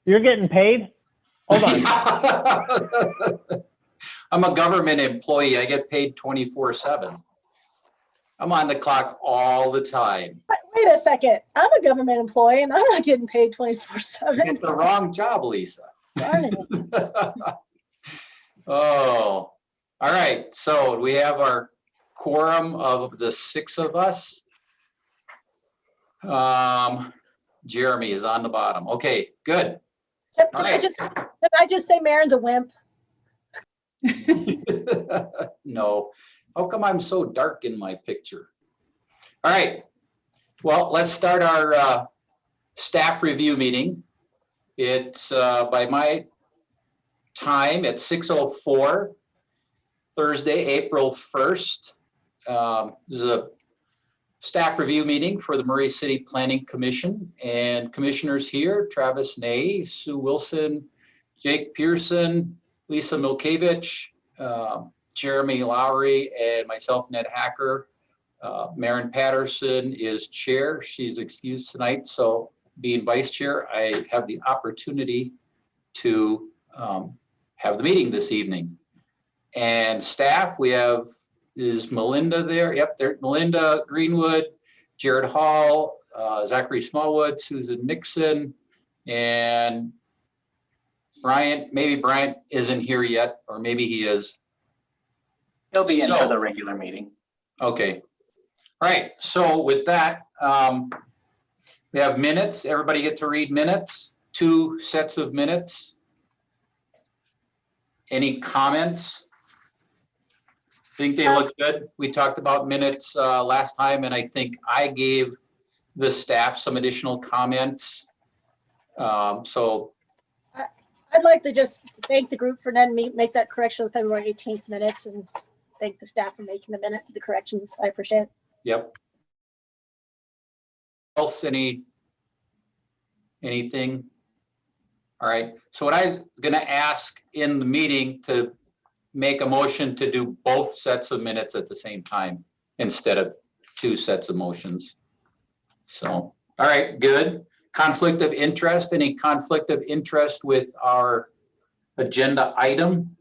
You're getting paid? Hold on. I'm a government employee. I get paid 24/7. I'm on the clock all the time. Wait a second. I'm a government employee and I'm not getting paid You 24/7. get the wrong job, Lisa. Darn it. Oh, all right. So we have our quorum of the 6 of us. Jeremy is on the bottom. Okay, good. Can All I right. just say Marin's a wimp? No. How come I'm so dark in my picture? All right. Well, let's start our staff review meeting. It's by my time at 6:04, Thursday, April 1st. This is a staff review meeting for the Murray City Planning Commission, and commissioners here: Travis Ney, Sue Wilson, Jake Pearson, Lisa Milkevich, Jeremy Lowry, and myself, Ned Hacker. Maren Patterson is chair. She's excused tonight, so being vice chair, I have the opportunity to have the meeting this evening. And staff, we have, is Melinda there? Yep, there, Melinda Greenwood, Jared Hall, Zachary Smallwood, Susan Nixon, and Bryant. Maybe Bryant isn't here yet, or maybe he is. He'll be in for the regular meeting. Okay. All right. So with that, we have minutes. Everybody get to read minutes, 2 sets of minutes. Any comments? Think they look good? We talked about minutes last time, and I think I gave the staff some additional comments. So I'd like to just thank the group for letting me make that correction of February 18th minutes and thank the staff for making the corrections. I appreciate it. yep. Else, anything? All right. So what I was going to ask in the meeting to make a motion to do both sets of minutes at the same time instead of 2 sets of motions. So, all right, good. Conflict of interest, any conflict of interest with our agenda item?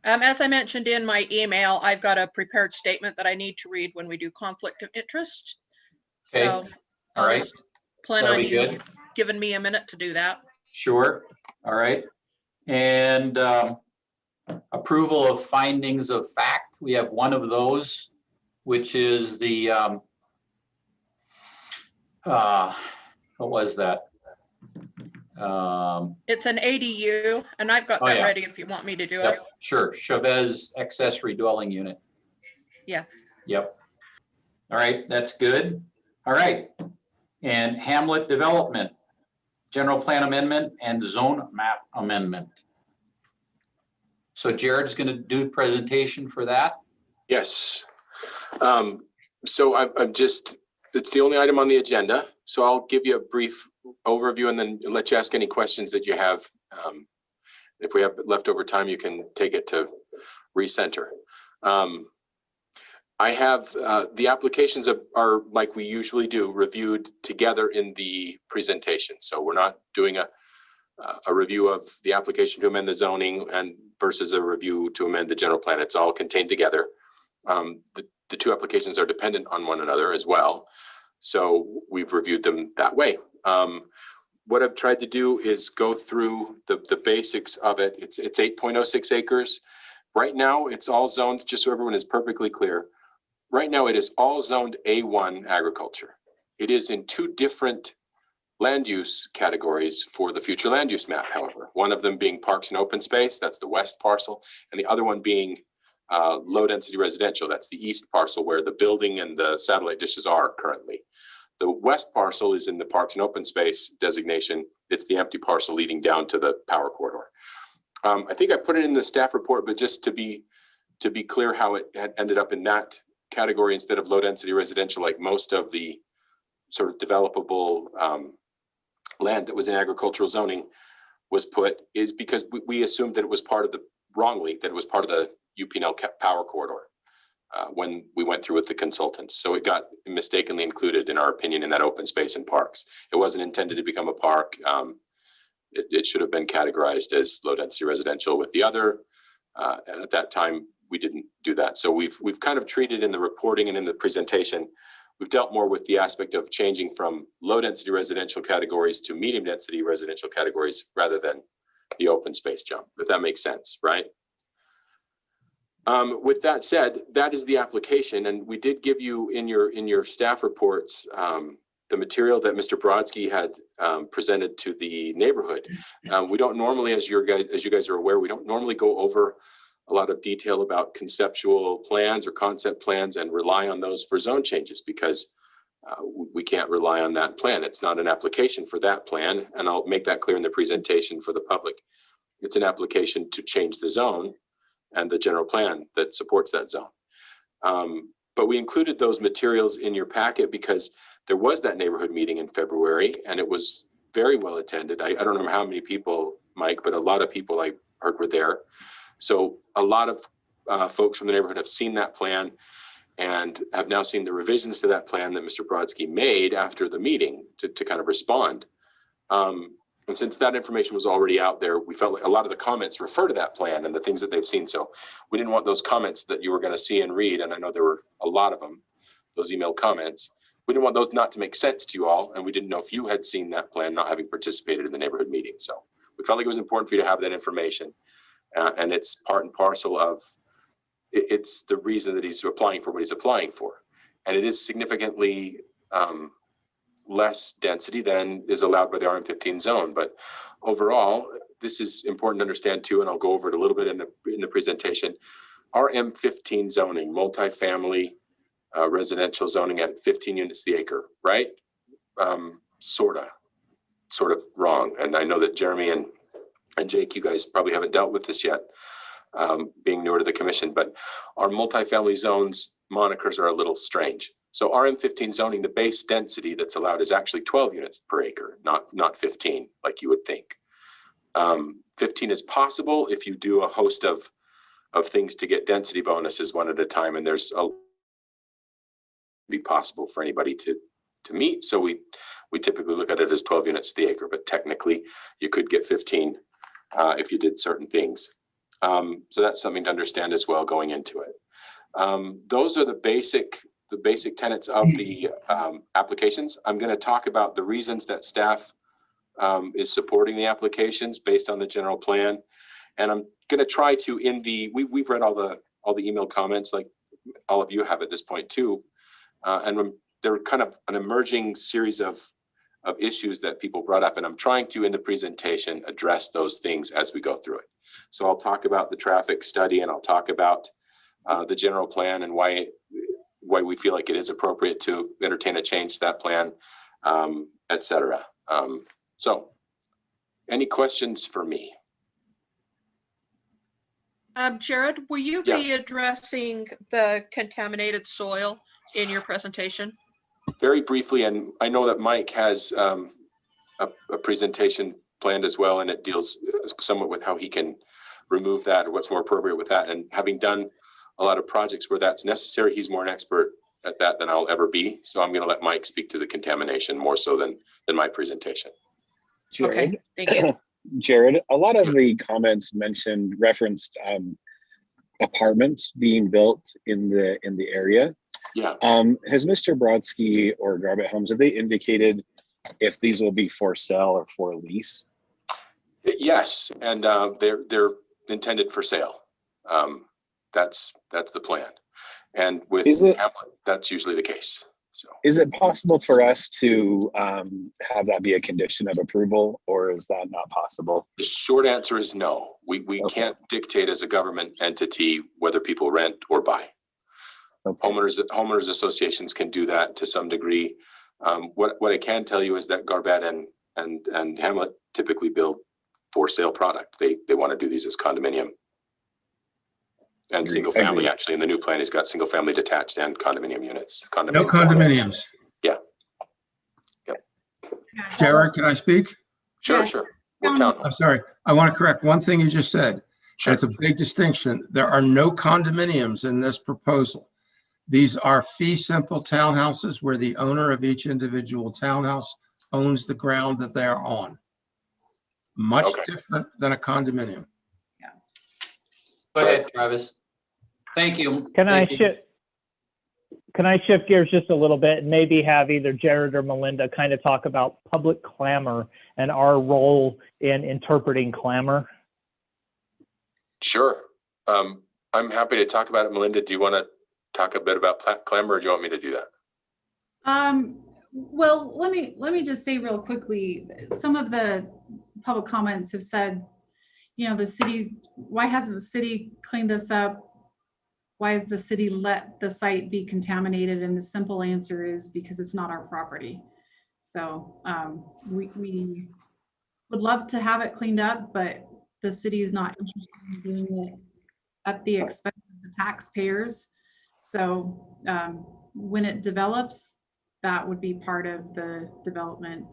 As I mentioned in my email, I've got a prepared statement that I need to read when we do conflict of interest. Okay. So All I'll right. just plan That'll on be you good. giving me a minute to do that. Sure. All right. And approval of findings of fact. We have one of those, which is the, what was that? It's an ADU, and I've got Oh, that yeah. ready if you want me to do it. Yep, sure. Chavez accessory dwelling unit. Yes. Yep. All right, that's good. All right. And Hamlet development, general plan amendment and zone map amendment. So Jared's going to do presentation for that. Yes. So I'm just, it's the only item on the agenda. So I'll give you a brief overview and then let you ask any questions that you have. If we have leftover time, you can take it to recenter. I have the applications are like we usually do, reviewed together in the presentation. So we're not doing a review of the application to amend the zoning and versus a review to amend the general plan. It's all contained together. The 2 applications are dependent on one another as well. So we've reviewed them that way. What I've tried to do is go through the basics of it. It's 8.06 acres. Right now, it's all zoned, just so everyone is perfectly clear. Right now, it is all zoned A1 agriculture. It is in 2 different land use categories for the future land use map, however. One of them being parks and open space, that's the west parcel, and the other one being low density residential, that's the east parcel where the building and the satellite dishes are currently. The west parcel is in the parks and open space designation. It's the empty parcel leading down to the power corridor. I think I put it in the staff report, but just to be clear how it had ended up in that category instead of low density residential, like most of the sort of developable land that was in agricultural zoning was put, is because we assumed that it was part of the, wrongly, that it was part of the UPNL power corridor. when we went through with the consultants. So it got mistakenly included, in our opinion, in that open space and parks. It wasn't intended to become a park. It should have been categorized as low density residential with the other. At that time, we didn't do that. So we've kind of treated in the reporting and in the presentation, we've dealt more with the aspect of changing from low density residential categories to medium density residential categories rather than the open space jump, if that makes sense, right? With that said, that is the application, and we did give you in your staff reports the material that Mr. Brodsky had presented to the neighborhood. We don't normally, as you guys are aware, we don't normally go over a lot of detail about conceptual plans or concept plans and rely on those for zone changes, because we can't rely on that plan. It's not an application for that plan, and I'll make that clear in the presentation for the public. It's an application to change the zone and the general plan that supports that zone. But we included those materials in your packet because there was that neighborhood meeting in February, and it was very well attended. I don't know how many people, Mike, but a lot of people I heard were there. So a lot of folks from the neighborhood have seen that plan and have now seen the revisions to that plan that Mr. Brodsky made after the meeting to kind of respond. And since that information was already out there, we felt like a lot of the comments refer to that plan and the things that they've seen. So we didn't want those comments that you were going to see and read, and I know there were a lot of them, those email comments. We didn't want those not to make sense to you all, and we didn't know if you had seen that plan, not having participated in the neighborhood meeting. So we felt like it was important for you to have that information, and it's part and parcel of, it's the reason that he's applying for what he's applying for. And it is significantly less density than is allowed by the RM15 zone. But overall, this is important to understand too, and I'll go over it a little bit in the presentation. RM15 zoning, multifamily residential zoning at 15 units the acre, right? Sort of wrong. And I know that Jeremy and Jake, you guys probably haven't dealt with this yet, being newer to the commission, but our multifamily zones monikers are a little strange. So RM15 zoning, the base density that's allowed is actually 12 units per acre, not 15 like you would think. 15 is possible if you do a host of things to get density bonuses one at a time, and there's be possible for anybody to meet. So we typically look at it as 12 units to the acre, but technically you could get 15 if you did certain things. So that's something to understand as well going into it. Those are the basic tenets of the applications. I'm going to talk about the reasons that staff is supporting the applications based on the general plan, and I'm going to try to we've read all the email comments like all of you have at this point too, and they're kind of an emerging series of issues that people brought up, and I'm trying to in the presentation address those things as we go through it. So I'll talk about the traffic study, and I'll talk about the general plan and why we feel like it is appropriate to entertain a change to that plan, et cetera. So any questions for me? Jared, will you be addressing the contaminated soil in your presentation? Very briefly, and I know that Mike has a presentation planned as well, and it deals somewhat with how he can remove that or what's more appropriate with that. And having done a lot of projects where that's necessary, he's more an expert at that than I'll ever be. So I'm going to let Mike speak to the contamination more so than my presentation. Jared, Okay, thank you. Jared, a lot of the comments referenced apartments being built in the area. Yeah. Has Mr. Brodsky or Garbutt Homes, have they indicated if these will be for sale or for lease? Yes, and they're intended for sale. That's the plan. And with Hamlet, that's usually the case. So is it possible for us to have that be a condition of approval, or is that not possible? the short answer is no. We can't dictate as a government entity whether people rent or buy. Okay. Homeowners associations can do that to some degree. What I can tell you is that Garbutt and Hamlet typically build for sale product. They want to do these as condominium and single family. Actually, in the new plan, he's got single family detached and condominium units. No condominiums. Yeah. Yep. Jared, can I speak? Sure. What town? I'm sorry. I want to correct one thing you just said. Sure. It's a big distinction. There are no condominiums in this proposal. These are fee simple townhouses where the owner of each individual townhouse owns the ground that they are on. Much Okay. different than a condominium. Go ahead, Travis. Thank you. Can I Thank you. shift? Can I shift gears just a little bit and maybe have either Jared or Melinda kind of talk about public clamor and our role in interpreting clamor? Sure. I'm happy to talk about it. Melinda, do you want to talk a bit about clamor, or do you want me to do that? Well, let me just say real quickly, some of the public comments have said, you know, why hasn't the city cleaned this up? Why has the city let the site be contaminated? And the simple answer is because it's not our property. So we would love to have it cleaned up, but the city is not interested in doing it at the expense of the taxpayers. So when it develops, that would be part of the development.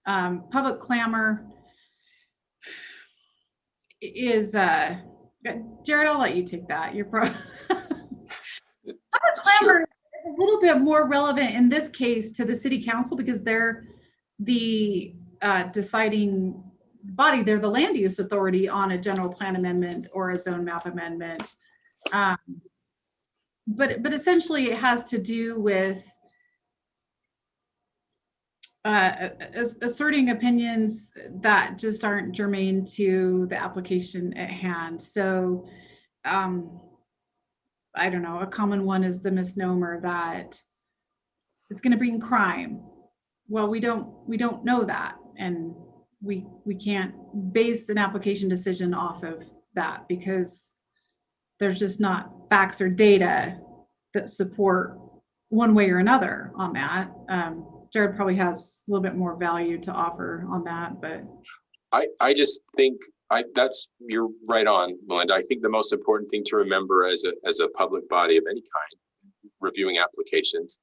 Public clamor is, Jared, I'll let you take that. You're probably public clamor is a little bit more relevant in this case to the city council because they're the deciding body. They're the land use authority on a general plan amendment or a zone map amendment. But essentially it has to do with asserting opinions that just aren't germane to the application at hand. So I don't know, a common one is the misnomer that it's going to bring crime. Well, we don't know that, and we can't base an application decision off of that because there's just not facts or data that support one way or another on that. Jared probably has a little bit more value to offer on that, but I just think you're right on, Melinda. I think the most important thing to remember as a public body of any kind reviewing applications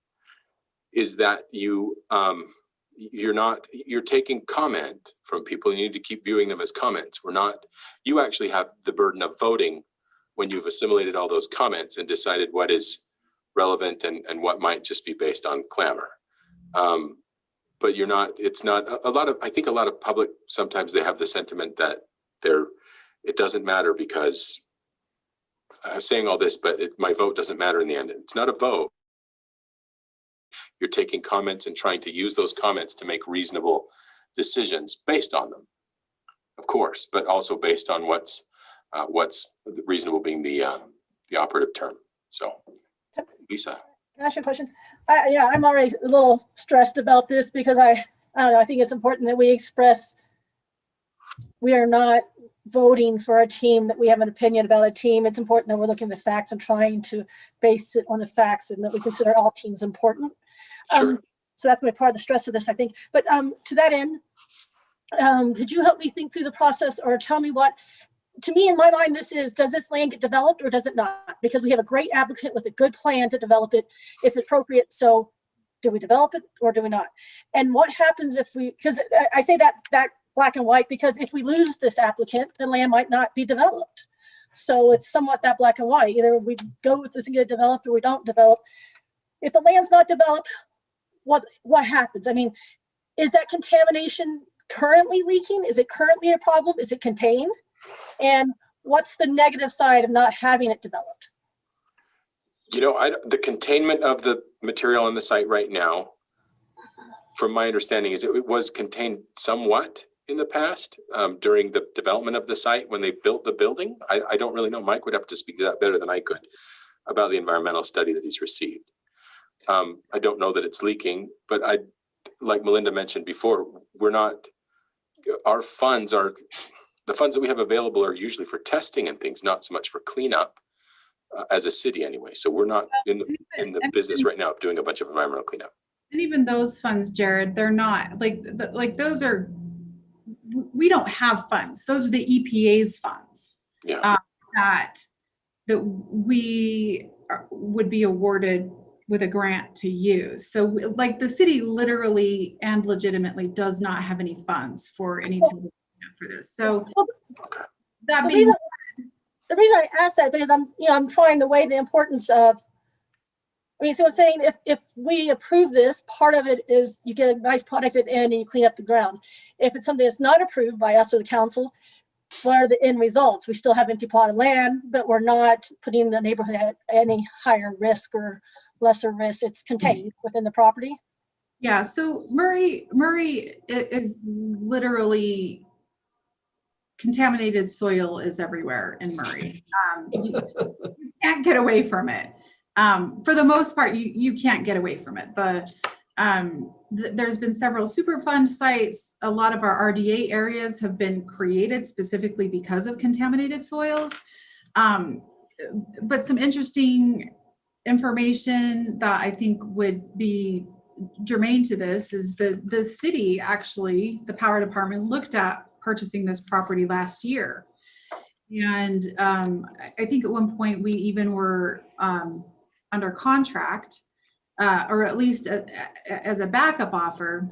is that you're taking comment from people. You need to keep viewing them as comments. You actually have the burden of voting when you've assimilated all those comments and decided what is relevant and what might just be based on clamor. But it's not I think a lot of public, sometimes they have the sentiment that it doesn't matter because I'm saying all this, but my vote doesn't matter in the end. It's not a vote. You're taking comments and trying to use those comments to make reasonable decisions based on them, of course, but also based on what's reasonable being the operative term. So, Lisa. Can I ask you a question? Yeah, I'm already a little stressed about this because I don't know, I think it's important that we express we are not voting for a team, that we have an opinion about a team. It's important that we're looking at the facts and trying to base it on the facts and that we consider all teams important. Sure. So that's my part of the stress of this, I think. But to that end, could you help me think through the process or tell me what, to me, in my mind, does this land get developed or does it not? Because we have a great applicant with a good plan to develop it. It's appropriate. So do we develop it or do we not? And what happens if because I say that black and white, because if we lose this applicant, the land might not be developed. So it's somewhat that black and white. Either we go with this and get it developed or we don't develop. If the land's not developed, what happens? I mean, is that contamination currently leaking? Is it currently a problem? Is it contained? And what's the negative side of not having it developed? The containment of the material on the site right now, from my understanding, is it was contained somewhat in the past during the development of the site when they built the building. I don't really know. Mike would have to speak to that better than I could about the environmental study that he's received. I don't know that it's leaking, but like Melinda mentioned before, the funds that we have available are usually for testing and things, not so much for cleanup as a city anyway. So we're not in the business right now of doing a bunch of environmental cleanup. And even those funds, Jared, they're not like those are, we don't have funds. Those are the EPA's funds. Yeah. That we would be awarded with a grant to use. So like the city literally and legitimately does not have any funds for any type of grant for this. So that means the reason I asked that because I'm trying to weigh the importance of I mean, so I'm saying if we approve this, part of it is you get a nice product at the end and you clean up the ground. If it's something that's not approved by us or the council, what are the end results? We still have empty plot of land, but we're not putting the neighborhood at any higher risk or lesser risk. It's contained within the property. Yeah, so Murray is literally contaminated soil is everywhere in Murray. You can't get away from it. For the most part, you can't get away from it. There's been several Superfund sites. A lot of our RDA areas have been created specifically because of contaminated soils. But some interesting information that I think would be germane to this is the city, actually, the power department looked at purchasing this property last year. And I think at one point we even were under contract, or at least as a backup offer.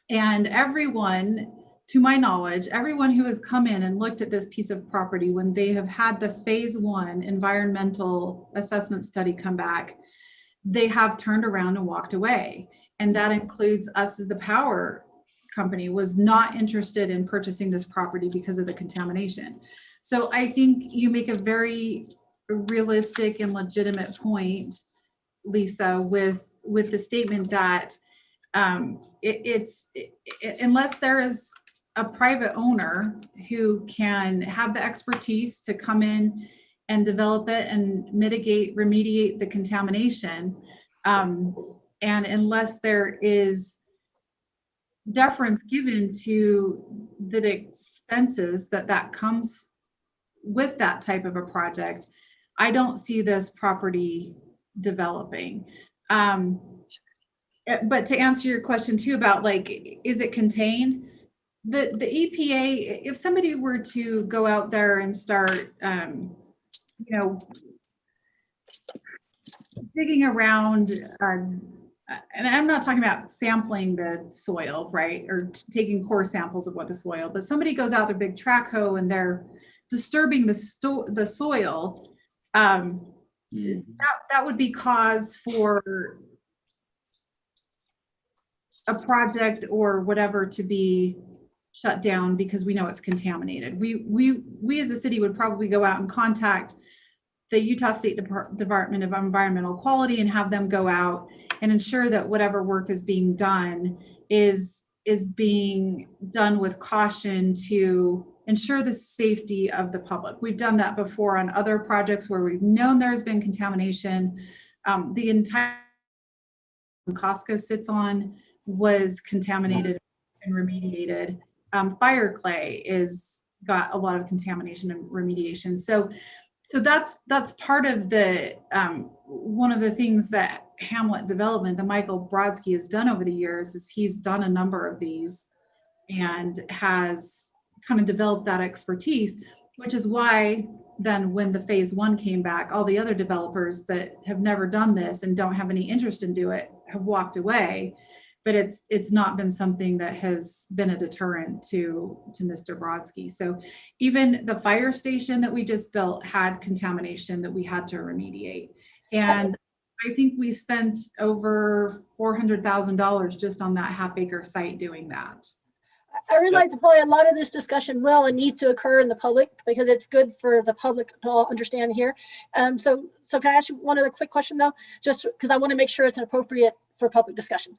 And everyone, to my knowledge, everyone who has come in and looked at this piece of property when they have had the phase 1 environmental assessment study come back, they have turned around and walked away. And that includes us as the power company was not interested in purchasing this property because of the contamination. So I think you make a very realistic and legitimate point, Lisa, with the statement that unless there is a private owner who can have the expertise to come in and develop it and remediate the contamination, and unless there is deference given to the expenses that comes with that type of a project, I don't see this property developing. But to answer your question too about like, is it contained? The EPA, if somebody were to go out there and start, digging around, and I'm not talking about sampling the soil, right? Or taking core samples of what the soil, but somebody goes out their big track hoe and they're disturbing the soil, that would be cause for a project or whatever to be shut down because we know it's contaminated. We as a city would probably go out and contact the Utah State Department of Environmental Quality and have them go out and ensure that whatever work is being done is being done with caution to ensure the safety of the public. We've done that before on other projects where we've known there's been contamination. The entire Costco sits on was contaminated and remediated. Fire clay got a lot of contamination and remediation. So that's part of the one of the things that Hamlet Development, that Michael Brodsky has done over the years, is he's done a number of these and has kind of developed that expertise, which is why then when the phase 1 came back, all the other developers that have never done this and don't have any interest in doing it have walked away. But it's not been something that has been a deterrent to Mr. Brodsky. So even the fire station that we just built had contamination that we had to remediate. And I think we spent over $400,000 just on that half-acre site doing that. I realize probably a lot of this discussion will and needs to occur in the public because it's good for the public to all understand here. So can I ask you one other quick question though? Just because I want to make sure it's appropriate for public discussion.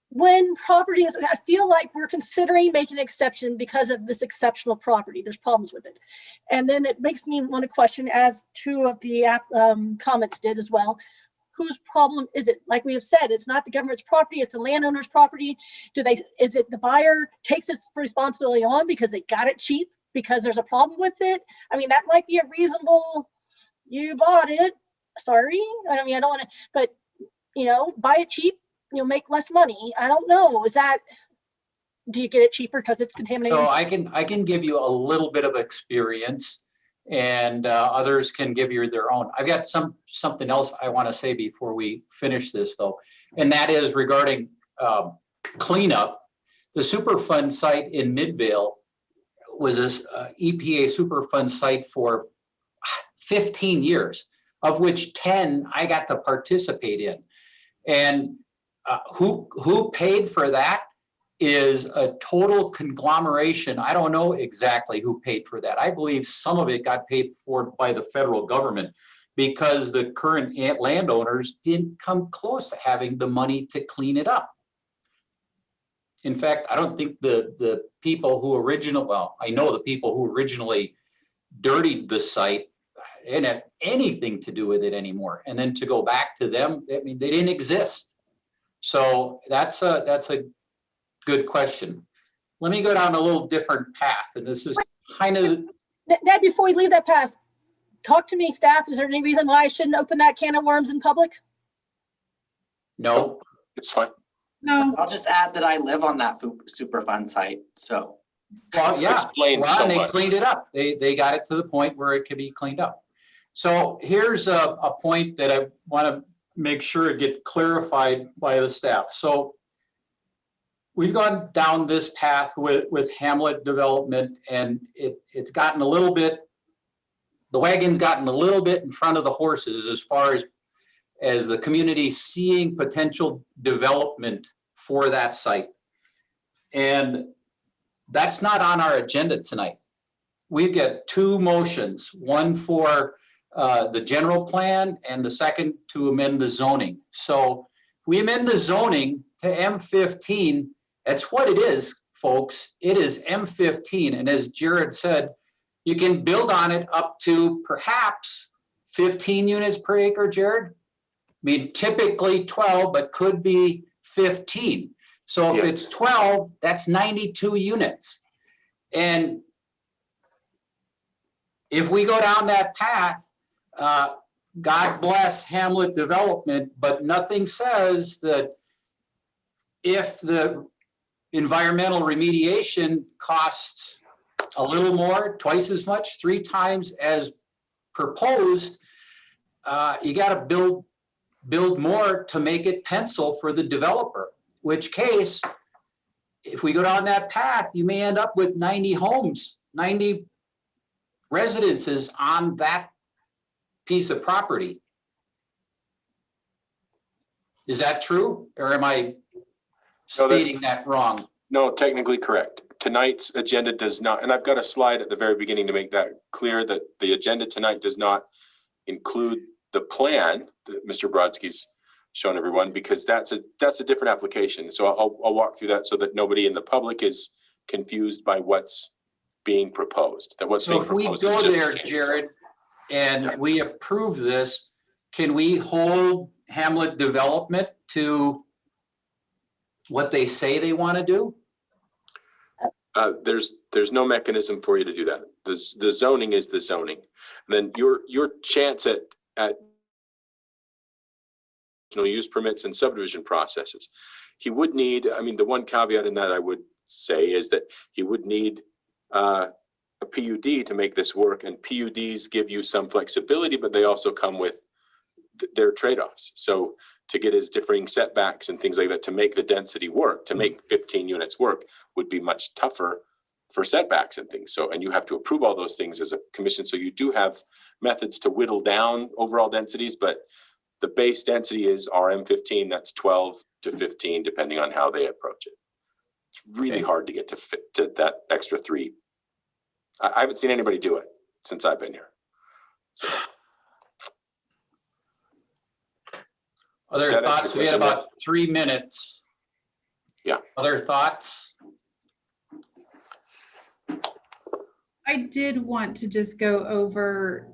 When properties, I feel like we're considering making an exception because of this exceptional property. There's problems with it. And then it makes me want to question, as 2 of the comments did as well, whose problem is it? Like we have said, it's not the government's property, it's the landowner's property. Is it the buyer takes this responsibility on because they got it cheap because there's a problem with it? I mean, that might be a reasonable, you bought it, sorry. I mean, I don't want to, but buy it cheap, you'll make less money. I don't know. Do you get it cheaper because it's contaminated? So I can give you a little bit of experience, and others can give you their own. I've got something else I want to say before we finish this though, and that is regarding cleanup. The Superfund site in Midvale was this EPA Superfund site for 15 years. of which 10 I got to participate in. And who paid for that is a total conglomeration. I don't know exactly who paid for that. I believe some of it got paid for by the federal government because the current landowners didn't come close to having the money to clean it up. In fact, I don't think the people who I know the people who originally dirtied the site didn't have anything to do with it anymore. And then to go back to them, I mean, they didn't exist. So that's a good question. Let me go down a little different path, and this is kind of. Ned, before we leave that path, talk to me, staff. Is there any reason why I shouldn't open that can of worms in public? No. It's fine. No, I'll just add that I live on that Superfund site, so. Well, yeah. Explains Well, so and they much. cleaned it up. They got it to the point where it could be cleaned up. So here's a point that I want to make sure it get clarified by the staff. So we've gone down this path with Hamlet development, and it's gotten a little bit, the wagon's gotten a little bit in front of the horses as far as the community seeing potential development for that site. And that's not on our agenda tonight. We've got two motions, one for the general plan and the second to amend the zoning. So we amend the zoning to M15. That's what it is, folks. It is M15. And as Jared said, you can build on it up to perhaps 15 units per acre, Jared. I mean, typically 12, but could be 15. So if Yes. it's 12, that's 92 units. And if we go down that path, God bless Hamlet development, but nothing says that if the environmental remediation costs a little more, twice as much, 3 times as proposed, you got to build more to make it pencil for the developer, which case, if we go down that path, you may end up with 90 homes, 90 residences on that piece of property. Is that true? Or am I No, that's- stating that wrong? No, technically correct. Tonight's agenda does not, and I've got a slide at the very beginning to make that clear, that the agenda tonight does not include the plan that Mr. Brodsky's shown everyone, because that's a different application. So I'll walk through that so that nobody in the public is confused by what's being proposed. That what's So being if we proposed is go just there, a change. Jared, and we approve this, can we hold Hamlet development to what they say they want to do? There's no mechanism for you to do that. The zoning is the zoning. And then your chance at use permits and subdivision processes. He would need, I mean, the one caveat in that I would say is that he would need a PUD to make this work, and PUDs give you some flexibility, but they also come with their trade-offs. So to get his differing setbacks and things like that to make the density work, to make 15 units work, would be much tougher for setbacks and things. So, and you have to approve all those things as a commission. So you do have methods to whittle down overall densities, but the base density is RM15, that's 12 to 15, depending on how they approach it. It's really hard to get to fit to that extra 3. I haven't seen anybody do it since I've been here. So, Other That answer thoughts? your We had question, about 3 minutes. Yeah. Other thoughts? I did want to just go over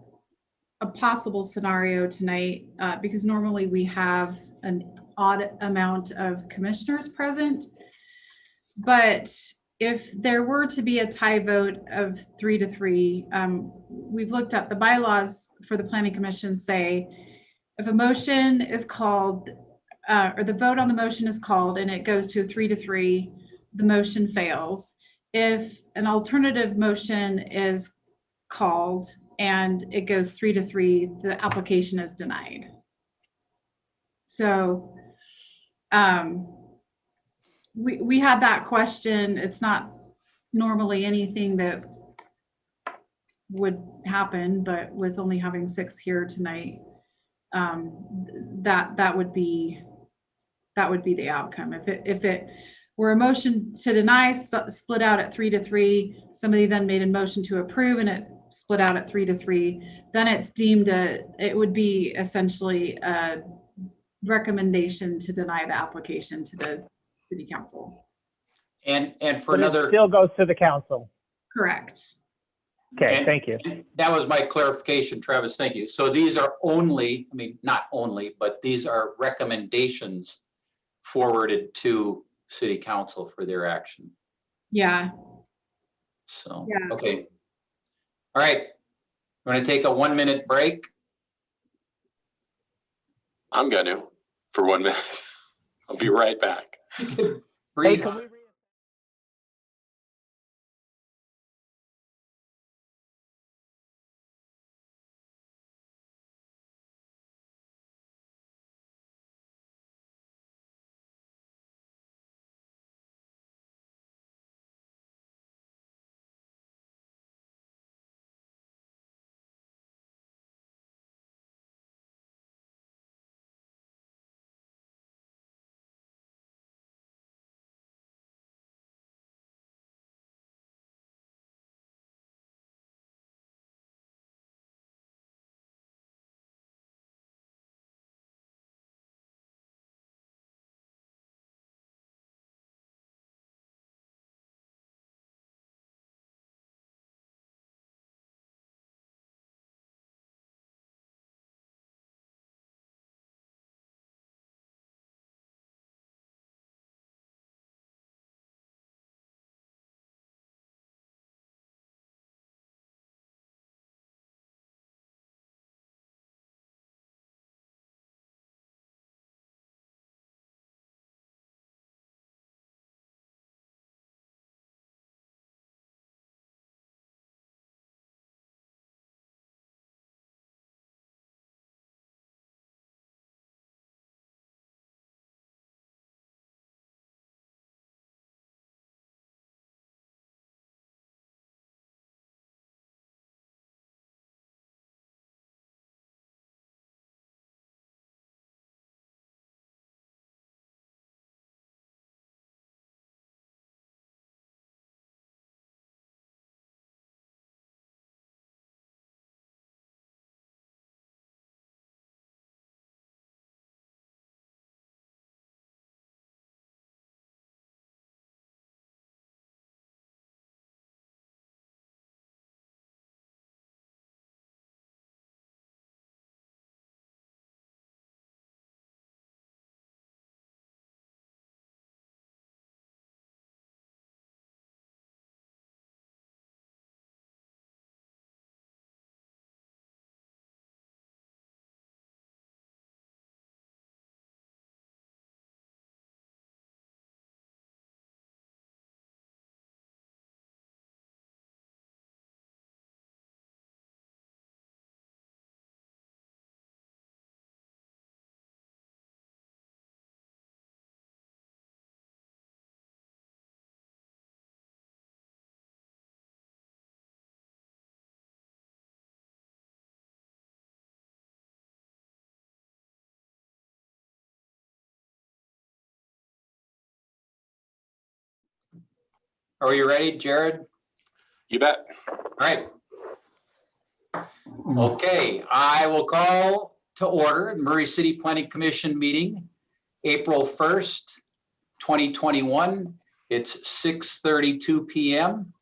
a possible scenario tonight, because normally we have an odd amount of commissioners present. But if there were to be a tie vote of 3-3, we've looked at the bylaws for the planning commission say, if a motion is called, or the vote on the motion is called and it goes to 3-3, the motion fails. If an alternative motion is called and it goes 3-3, the application is denied. So we had that question. It's not normally anything that would happen, but with only having 6 here tonight, that would be the outcome. If it were a motion to deny, split out at 3-3, somebody then made a motion to approve and it split out at 3-3, then it's deemed it would be essentially a recommendation to deny the application to the city council. And for But it another, still goes to the council. Correct. Okay, And- thank you. that was my clarification, Travis, thank you. So these are only, I mean, not only, but these are recommendations forwarded to city council for their action. Yeah. So, Yeah. okay. All right, we're gonna take a 1-minute break. I'm gonna, for 1 minute. I'll be right back. Hey, Breathe. can we Are you ready, Jared? You bet. All right. Okay, I will call to order Murray City Planning Commission meeting, April 1st, 2021. It's 6:32 p.m.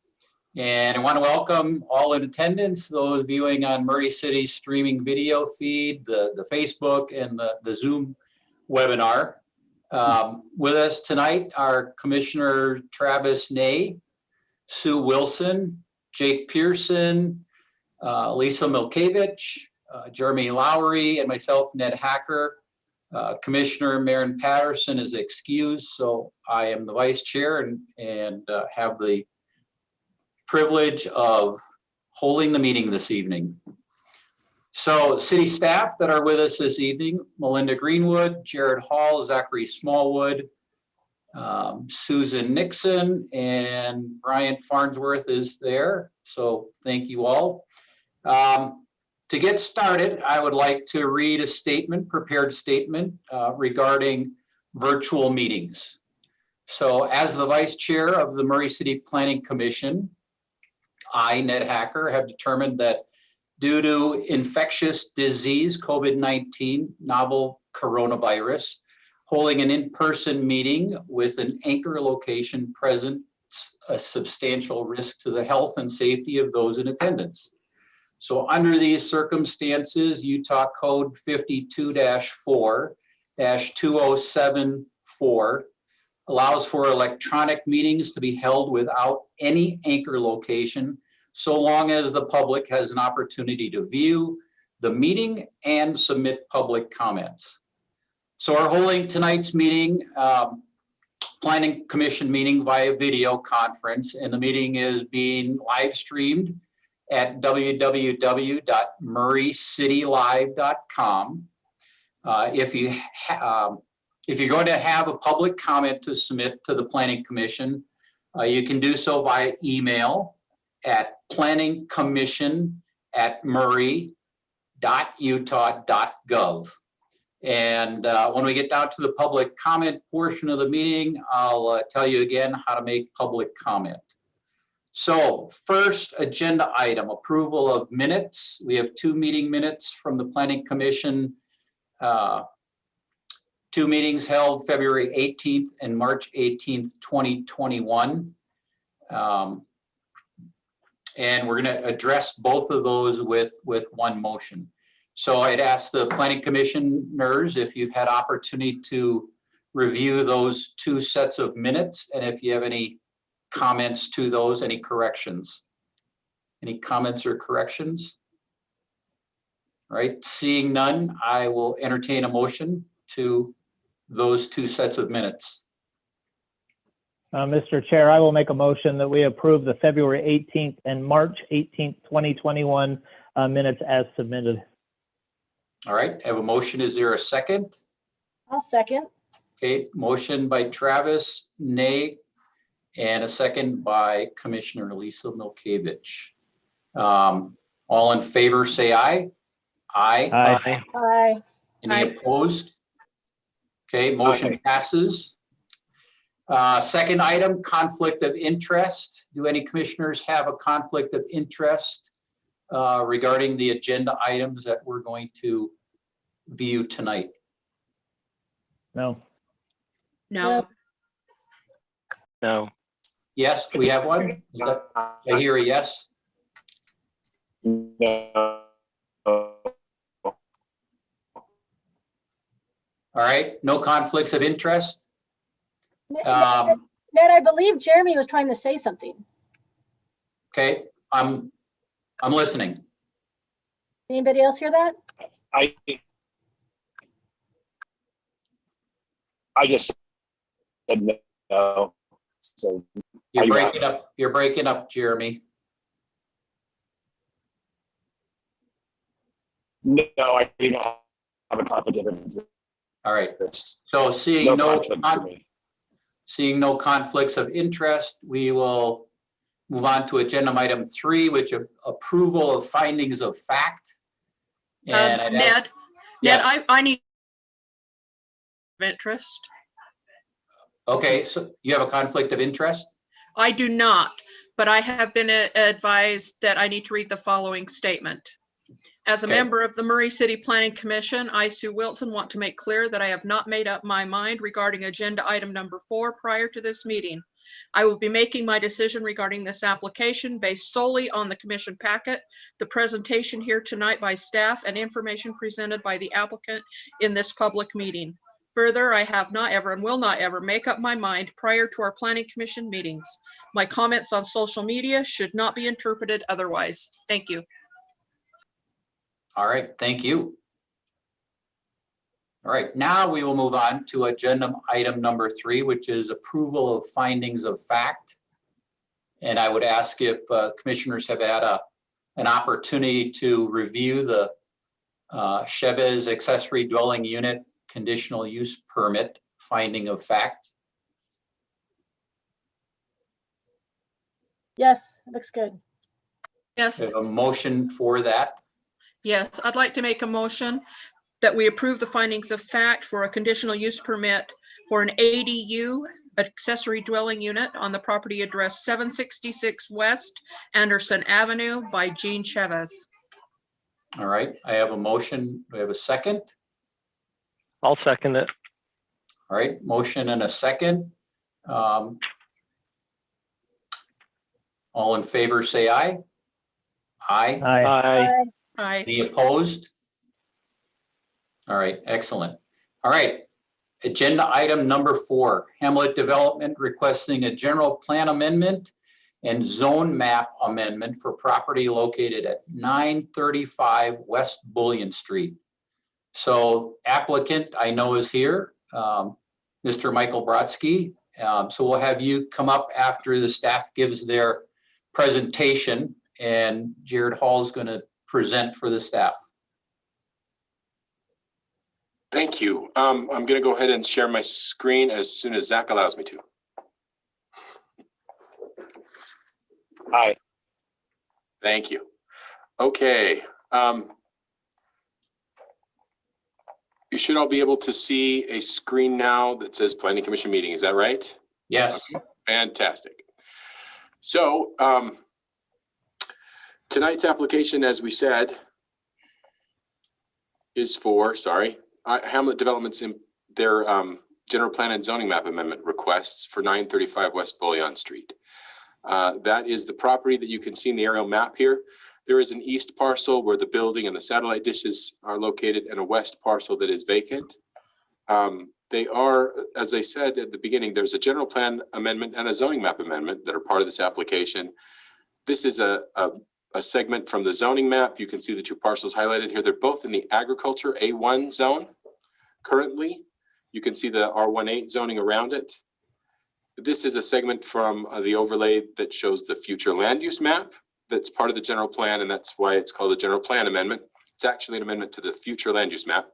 And I want to welcome all in attendance, those viewing on Murray City's streaming video feed, the Facebook and the Zoom webinar. With us tonight are Commissioner Travis Ney, Sue Wilson, Jake Pearson, Lisa Milkevich, Jeremy Lowry, and myself, Ned Hacker. Commissioner Maren Patterson is excused, so I am the vice chair and have the privilege of holding the meeting this evening. So city staff that are with us this evening: Melinda Greenwood, Jared Hall, Zachary Smallwood, Susan Nixon, and Brian Farnsworth is there. So thank you all. To get started, I would like to read a statement, prepared statement regarding virtual meetings. So as the Vice Chair of the Murray City Planning Commission, I, Ned Hacker, have determined that due to infectious disease, COVID-19, novel coronavirus, holding an in-person meeting with an anchor location presents a substantial risk to the health and safety of those in attendance. So under these circumstances, Utah Code 52-4-2074 allows for electronic meetings to be held without any anchor location, so long as the public has an opportunity to view the meeting and submit public comments. So we're holding tonight's meeting, Planning Commission meeting via video conference, and the meeting is being live streamed at www.murraycitylive.com. If you're going to have a public comment to submit to the Planning Commission, you can do so via email at planningcommission@murray.utah.gov. And when we get down to the public comment portion of the meeting, I'll tell you again how to make public comment. So first agenda item, approval of minutes. We have 2 meeting minutes from the Planning Commission. 2 meetings held February 18th and March 18th, 2021. And we're going to address both of those with one motion. So I'd ask the Planning Commissioners if you've had opportunity to review those 2 sets of minutes, and if you have any comments to those, any corrections. Any comments or corrections? All right, seeing none, I will entertain a motion to those 2 sets of minutes. Mr. Chair, I will make a motion that we approve the February 18th and March 18th, 2021 minutes as submitted. All right, I have a motion. Is there a second? I'll second. Okay, motion by Travis Nay, and a second by Commissioner Lisa Milkevich. All in favor, say aye. Aye. Aye. Aye. Any Aye. opposed? Okay, motion Aye. passes. Second item, conflict of interest. Do any commissioners have a conflict of interest regarding the agenda items that we're going to view tonight? No. No, No. Yes, we have one. Is that- I hear a yes. No. All right, no conflicts of interest. Ned, Um, I believe Jeremy was trying to say something. Okay, I'm listening. Anybody else hear that? I just said no. So You're Are you breaking up. You're breaking up, Jeremy. no, I do not have a conflict of interest. All right. No So seeing conflict for me. seeing no conflicts of interest, we will move on to agenda item 3, which is approval of findings of fact. And I'd ask- Ned, Yes. I need interest. Okay, so you have a conflict of interest? I do not, but I have been advised that I need to read the following statement. As a Okay. member of the Murray City Planning Commission, I, Sue Wilson, want to make clear that I have not made up my mind regarding agenda item number 4 prior to this meeting. I will be making my decision regarding this application based solely on the commission packet, the presentation here tonight by staff, and information presented by the applicant in this public meeting. Further, I have not ever and will not ever make up my mind prior to our planning commission meetings. My comments on social media should not be interpreted otherwise. Thank you. All right, thank you. All right, now we will move on to agenda item number 3, which is approval of findings of fact. And I would ask if commissioners have had an opportunity to review the Chavez accessory dwelling unit conditional use permit finding of fact. Yes, it looks good. Yes, We have a motion for that. Yes, I'd like to make a motion that we approve the findings of fact for a conditional use permit for an ADU, accessory dwelling unit, on the property address 766 West Anderson Avenue by Gene Chavez. All right, I have a motion. Do we have a second? I'll second it. All right, motion and a second. All in favor, say aye. Aye. Aye. Aye. Aye. Any opposed? All right, excellent. All right, agenda item number 4, Hamlet Development requesting a general plan amendment and zone map amendment for property located at 935 West Bullion Street. So applicant I know is here, Mr. Michael Brodsky. So we'll have you come up after the staff gives their presentation, and Jared Hall is going to present for the staff. Thank you. I'm going to go ahead and share my screen as soon as Zach allows me to. Hi. Thank you. Okay. You should all be able to see a screen now that says Planning Commission meeting. Is that right? Yes. Okay, fantastic. So tonight's application, as we said, is for, Hamlet Development's in their general plan and zoning map amendment requests for 935 West Bullion Street. That is the property that you can see in the aerial map here. There is an east parcel where the building and the satellite dishes are located, and a west parcel that is vacant. They are, as I said at the beginning, there's a general plan amendment and a zoning map amendment that are part of this application. This is a segment from the zoning map. You can see the two parcels highlighted here. They're both in the agriculture A1 zone currently. You can see the R18 zoning around it. This is a segment from the overlay that shows the future land use map that's part of the general plan, and that's why it's called a general plan amendment. It's actually an amendment to the future land use map.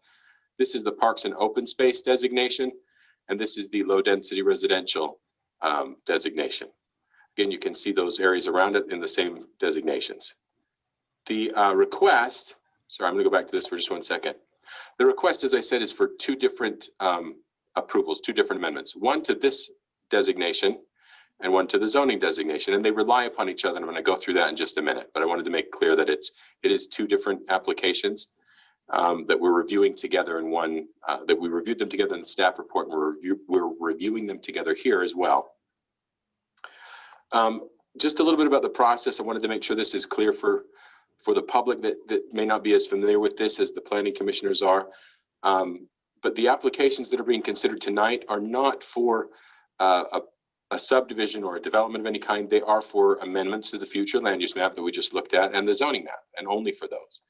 This is the parks and open space designation, and this is the low density residential designation. Again, you can see those areas around it in the same designations. The request, sorry, I'm going to go back to this for just 1 second. The request, as I said, is for 2 different approvals, 2 different amendments. One to this designation and one to the zoning designation, and they rely upon each other. And I'm going to go through that in just a minute, but I wanted to make clear that it is 2 different applications that we're reviewing together in one, that we reviewed them together in the staff report, and we're reviewing them together here as well. Just a little bit about the process. I wanted to make sure this is clear for the public that may not be as familiar with this as the planning commissioners are. But the applications that are being considered tonight are not for a subdivision or a development of any kind. They are for amendments to the future land use map that we just looked at and the zoning map, and only for those.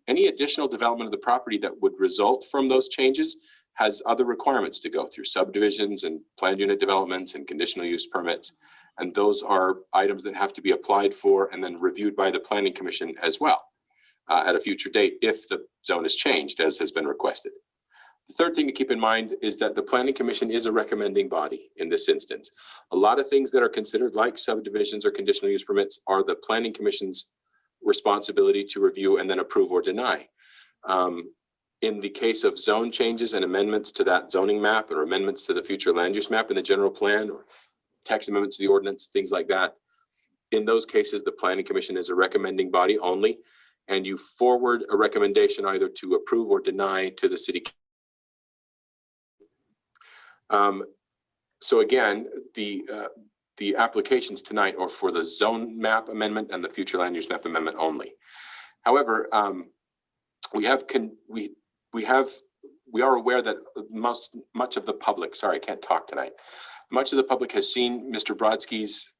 Any additional development of the property that would result from those changes has other requirements to go through: subdivisions and planned unit developments and conditional use permits. And those are items that have to be applied for and then reviewed by the Planning Commission as well at a future date if the zone is changed, as has been requested. The third thing to keep in mind is that the Planning Commission is a recommending body in this instance. A lot of things that are considered, like subdivisions or conditional use permits, are the Planning Commission's responsibility to review and then approve or deny. In the case of zone changes and amendments to that zoning map, or amendments to the future land use map in the general plan, or text amendments to the ordinance, things like that, in those cases, the Planning Commission is a recommending body only, and you forward a recommendation either to approve or deny to the city. So again, the applications tonight are for the zone map amendment and the future land use map amendment only. However, we are aware that much of the public, sorry, I can't talk tonight. Much of the public has seen Mr. Brodsky's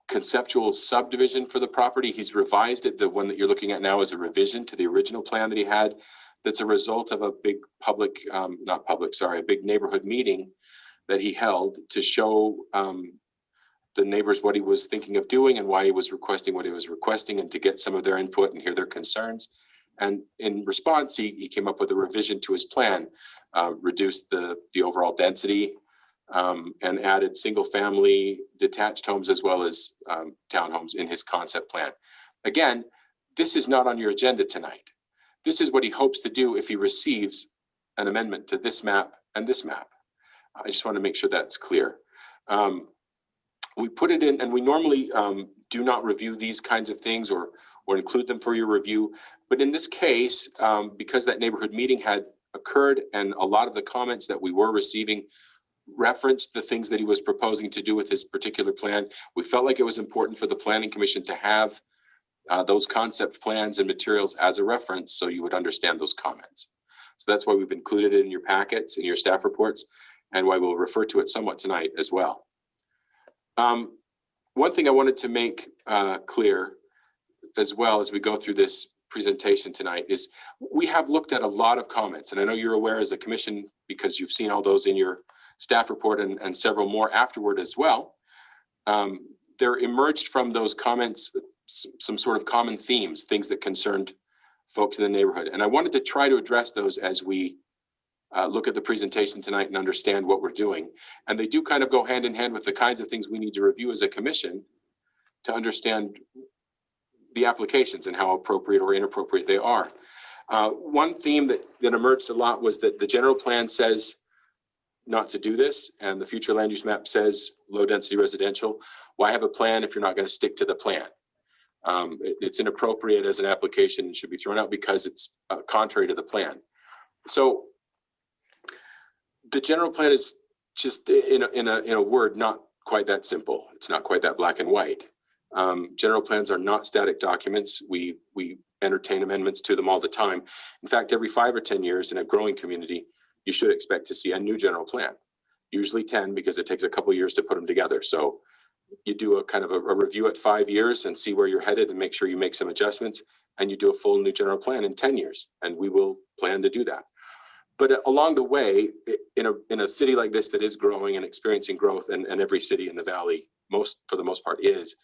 conceptual subdivision for the property. He's revised it. The one that you're looking at now is a revision to the original plan that he had. That's a result of a big a big neighborhood meeting that he held to show the neighbors what he was thinking of doing and why he was requesting what he was requesting, and to get some of their input and hear their concerns. And in response, he came up with a revision to his plan, reduced the overall density, and added single family detached homes as well as townhomes in his concept plan. Again, this is not on your agenda tonight. This is what he hopes to do if he receives an amendment to this map and this map. I just want to make sure that's clear. We put it in, and we normally do not review these kinds of things or include them for your review. But in this case, because that neighborhood meeting had occurred and a lot of the comments that we were receiving referenced the things that he was proposing to do with his particular plan, we felt like it was important for the Planning Commission to have those concept plans and materials as a reference so you would understand those comments. So that's why we've included it in your packets, in your staff reports, and why we'll refer to it somewhat tonight as well. One thing I wanted to make clear as well as we go through this presentation tonight is we have looked at a lot of comments, and I know you're aware as a commission because you've seen all those in your staff report and several more afterward as well. There emerged from those comments some sort of common themes, things that concerned folks in the neighborhood. And I wanted to try to address those as we look at the presentation tonight and understand what we're doing. And they do kind of go hand in hand with the kinds of things we need to review as a commission to understand the applications and how appropriate or inappropriate they are. One theme that emerged a lot was that the general plan says not to do this, and the future land use map says low density residential. Why have a plan if you're not going to stick to the plan? It's inappropriate as an application and should be thrown out because it's contrary to the plan. So the general plan is just in a word, not quite that simple. It's not quite that black and white. General plans are not static documents. We entertain amendments to them all the time. In fact, every 5 or 10 years in a growing community, you should expect to see a new general plan, usually 10 because it takes a couple years to put them together. So you do a kind of a review at 5 years and see where you're headed and make sure you make some adjustments, and you do a full new general plan in 10 years, and we will plan to do that. But along the way, in a city like this that is growing and experiencing growth, and every city in the valley, for the most part is,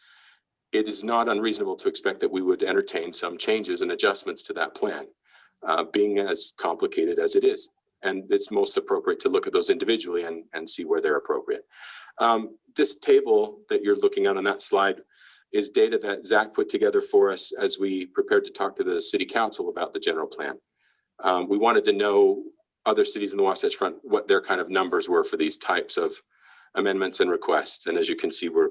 it is not unreasonable to expect that we would entertain some changes and adjustments to that plan, being as complicated as it is. And it's most appropriate to look at those individually and see where they're appropriate. This table that you're looking at on that slide is data that Zach put together for us as we prepared to talk to the city council about the general plan. We wanted to know other cities in the Wasatch Front, what their kind of numbers were for these types of amendments and requests. And as you can see, we're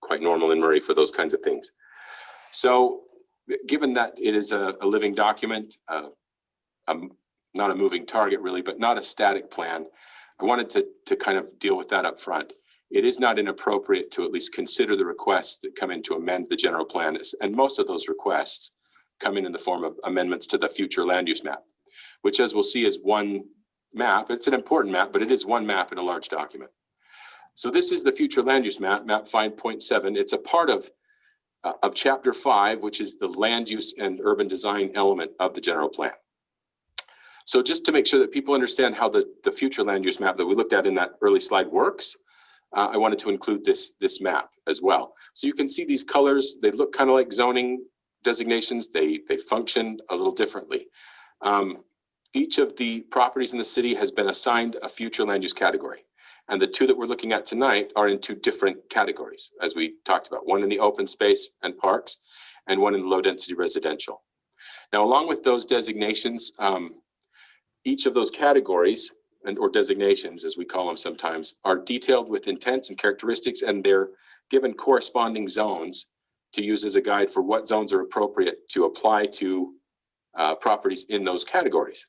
quite normal in Murray for those kinds of things. So given that it is a living document, not a moving target really, but not a static plan, I wanted to kind of deal with that up front. It is not inappropriate to at least consider the requests that come in to amend the general plan. And most of those requests come in the form of amendments to the future land use map, which as we'll see is one map. It's an important map, but it is one map in a large document. So this is the future land use map, map 5.7. It's a part of chapter 5, which is the land use and urban design element of the general plan. So just to make sure that people understand how the future land use map that we looked at in that early slide works, I wanted to include this map as well. So you can see these colors, they look kind of like zoning designations. They function a little differently. Each of the properties in the city has been assigned a future land use category. And the two that we're looking at tonight are in two different categories, as we talked about, one in the open space and parks and one in the low density residential. Now, along with those designations, each of those categories or designations, as we call them sometimes, are detailed with intents and characteristics, and they're given corresponding zones to use as a guide for what zones are appropriate to apply to properties in those categories.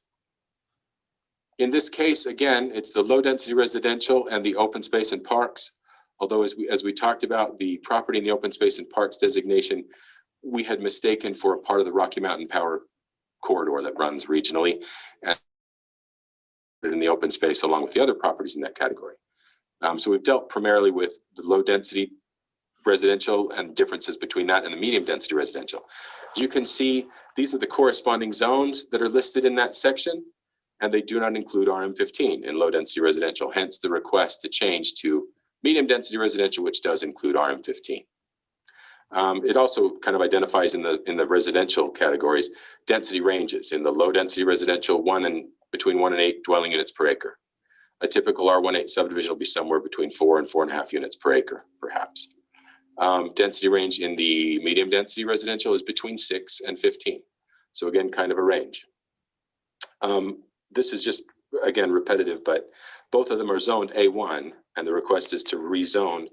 In this case, again, it's the low density residential and the open space and parks. Although as we talked about the property in the open space and parks designation, we had mistaken for a part of the Rocky Mountain Power corridor that runs regionally and in the open space along with the other properties in that category. So we've dealt primarily with the low density residential and differences between that and the medium density residential. As you can see, these are the corresponding zones that are listed in that section, and they do not include RM15 in low density residential, hence the request to change to medium density residential, which does include RM15. It also kind of identifies in the residential categories density ranges. In the low density residential, between 1 and 8 dwelling units per acre. A typical R18 subdivision will be somewhere between 4 and 4.5 units per acre, perhaps. Density range in the medium density residential is between 6 and 15. So again, kind of a range. This is just, again, repetitive, but both of them are zoned A1, and the request is to rezone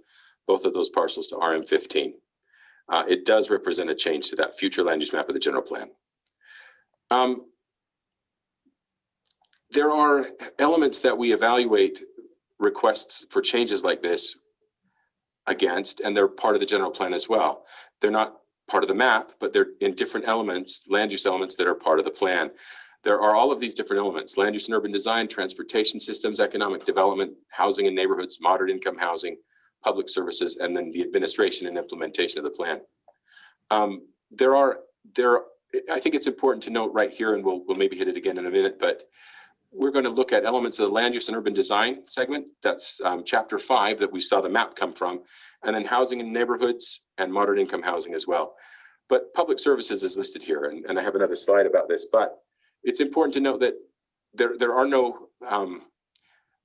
both of those parcels to RM15. It does represent a change to that future land use map of the general plan. There are elements that we evaluate requests for changes like this against, and they're part of the general plan as well. They're not part of the map, but they're in different elements, land use elements that are part of the plan. There are all of these different elements: land use and urban design, transportation systems, economic development, housing and neighborhoods, moderate income housing, public services, and then the administration and implementation of the plan. I think it's important to note right here, and we'll maybe hit it again in a minute, but we're going to look at elements of the land use and urban design segment. That's chapter 5 that we saw the map come from, and then housing and neighborhoods and moderate income housing as well. But public services is listed here, and I have another slide about this, but it's important to note that there are no,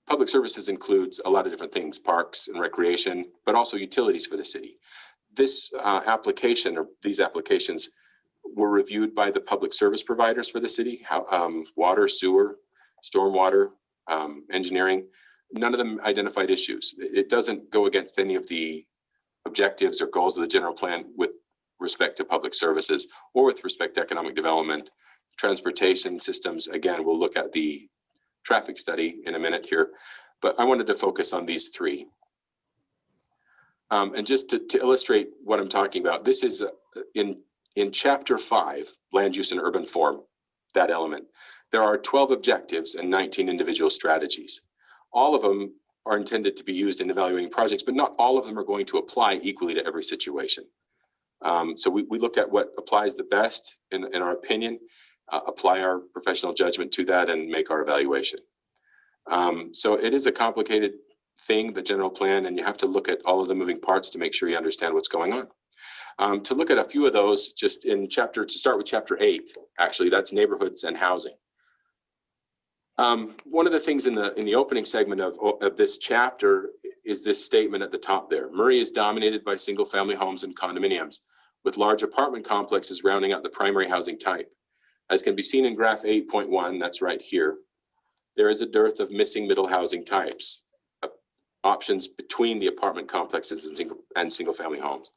public services includes a lot of different things, parks and recreation, but also utilities for the city. This application, or these applications, were reviewed by the public service providers for the city, water, sewer, stormwater, engineering. None of them identified issues. It doesn't go against any of the objectives or goals of the general plan with respect to public services or with respect to economic development, transportation systems. Again, we'll look at the traffic study in a minute here, but I wanted to focus on these three. And just to illustrate what I'm talking about, this is in chapter 5, land use and urban form, that element. There are 12 objectives and 19 individual strategies. All of them are intended to be used in evaluating projects, but not all of them are going to apply equally to every situation. So we look at what applies the best in our opinion, apply our professional judgment to that, and make our evaluation. So it is a complicated thing, the general plan, and you have to look at all of the moving parts to make sure you understand what's going on. To look at a few of those, just in to start with chapter 8, actually, that's neighborhoods and housing. One of the things in the opening segment of this chapter is this statement at the top there. Murray is dominated by single family homes and condominiums, with large apartment complexes rounding out the primary housing type. As can be seen in graph 8.1, that's right here, there is a dearth of missing middle housing types, options between the apartment complexes and single family homes.